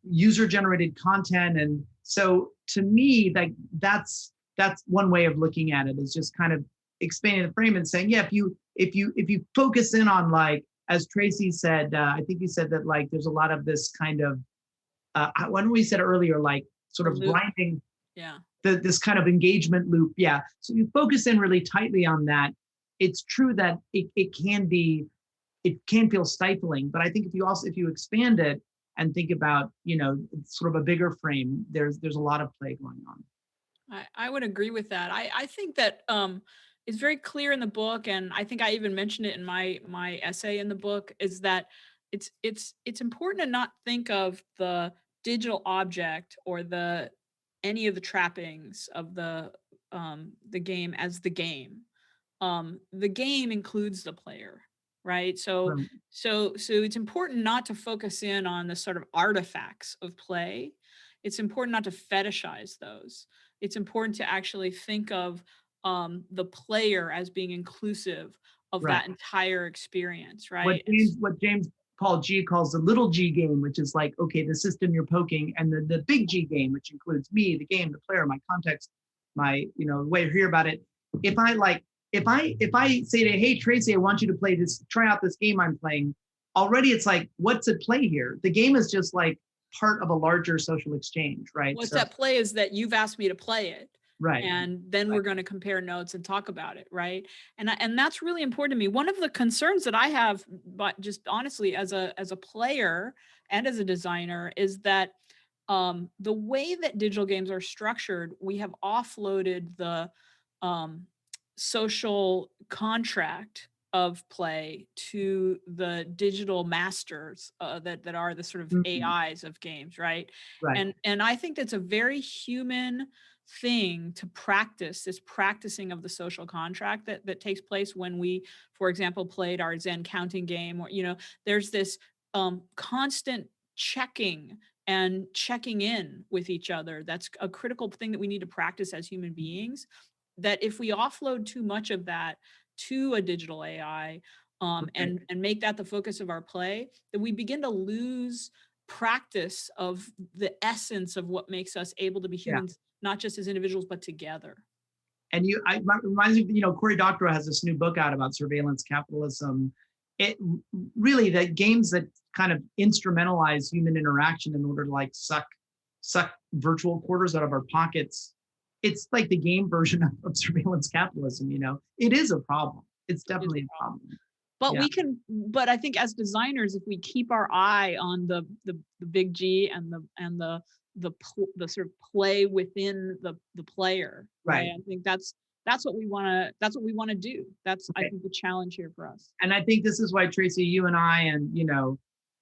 user generated content. And so to me, like that's one way of looking at it, is just kind of expanding the frame and saying, yeah, if you focus in on, like, as Tracy said, I think you said that, like, there's a lot of this kind of, when we said earlier, like sort of grinding, yeah, this kind of engagement loop. Yeah. So you focus in really tightly on that. It's true that it can feel stifling, but I think if you expand it and think about, sort of a bigger frame, there's a lot of play going on. I would agree with that. I think that it's very clear in the book, and I think I even mentioned it in my essay in the book, is that it's important to not think of the digital object or any of the trappings of the game as the game. The game includes the player, right? So it's important not to focus in on the sort of artifacts of play. It's important not to fetishize those. It's important to actually think of the player as being inclusive of that entire experience, right? What James Paul G calls the little G game, which is like, okay, the system you're poking, and the big G game, which includes me, the game, the player, my context, my way to hear about it. If I say to, hey Tracy, I want you to try out this game I'm playing, already it's like, what's at play here? The game is just like part of a larger social exchange, right? What's at play is that you've asked me to play it. Right. And then we're going to compare notes and talk about it, right? And that's really important to me. One of the concerns that I have, but just honestly as a player and as a designer, is that the way that digital games are structured, we have offloaded the social contract of play to the digital masters that are the sort of AIs of games, right? And I think that's a very human thing to practice, this practicing of the social contract that takes place when we, for example, played our Zen counting game, or there's this constant checking and checking in with each other. That's a critical thing that we need to practice as human beings, that if we offload too much of that to a digital AI and make that the focus of our play, then we begin to lose practice of the essence of what makes us able to be humans, not just as individuals, but together. And it reminds me, Cory Doctorow has this new book out about surveillance capitalism. It really, the games that kind of instrumentalize human interaction in order to like suck virtual quarters out of our pockets, it's like the game version of surveillance capitalism. It is a problem. It's definitely a problem. But I think as designers, if we keep our eye on the big G and the sort of play within the player, right? I think that's what we want to do. That's I think the challenge here for us. And I think this is why, Tracy, you and I, and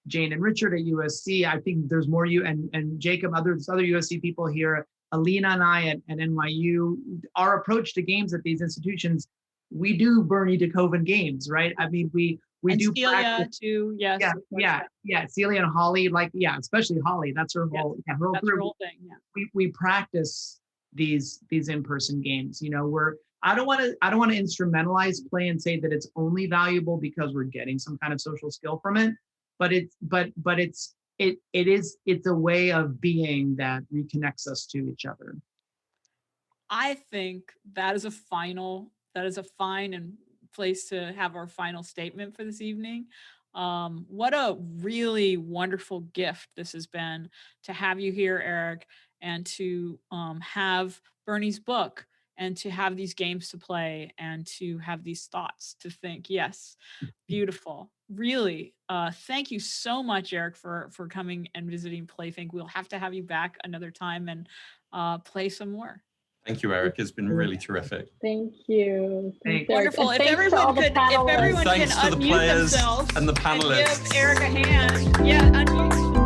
Jane and Richard at USC, I think there's more you and Jacob, other USC people here, Alina and I at NYU, our approach to games at these institutions, we do Bernie De Koven games, right? I mean, we do Celia too, yes. Yeah. Celia and Holly, especially Holly. That's her whole, her whole thing. Yeah. We practice these in-person games. I don't want to instrumentalize play and say that it's only valuable because we're getting some kind of social skill from it, but it's a way of being that reconnects us to each other. I think that is a fine and place to have our final statement for this evening. What a really wonderful gift this has been to have you here, Eric, and to have Bernie's book, and to have these games to play, and to have these thoughts to think. Yes, beautiful. Really, thank you so much, Eric, for coming and visiting Playthink. We'll have to have you back another time and play some more. Thank you, Eric. It's been really terrific. Thank you. Wonderful. If everyone can unmute the players themselves and the panelists. And give Eric a hand. Yeah, unmute.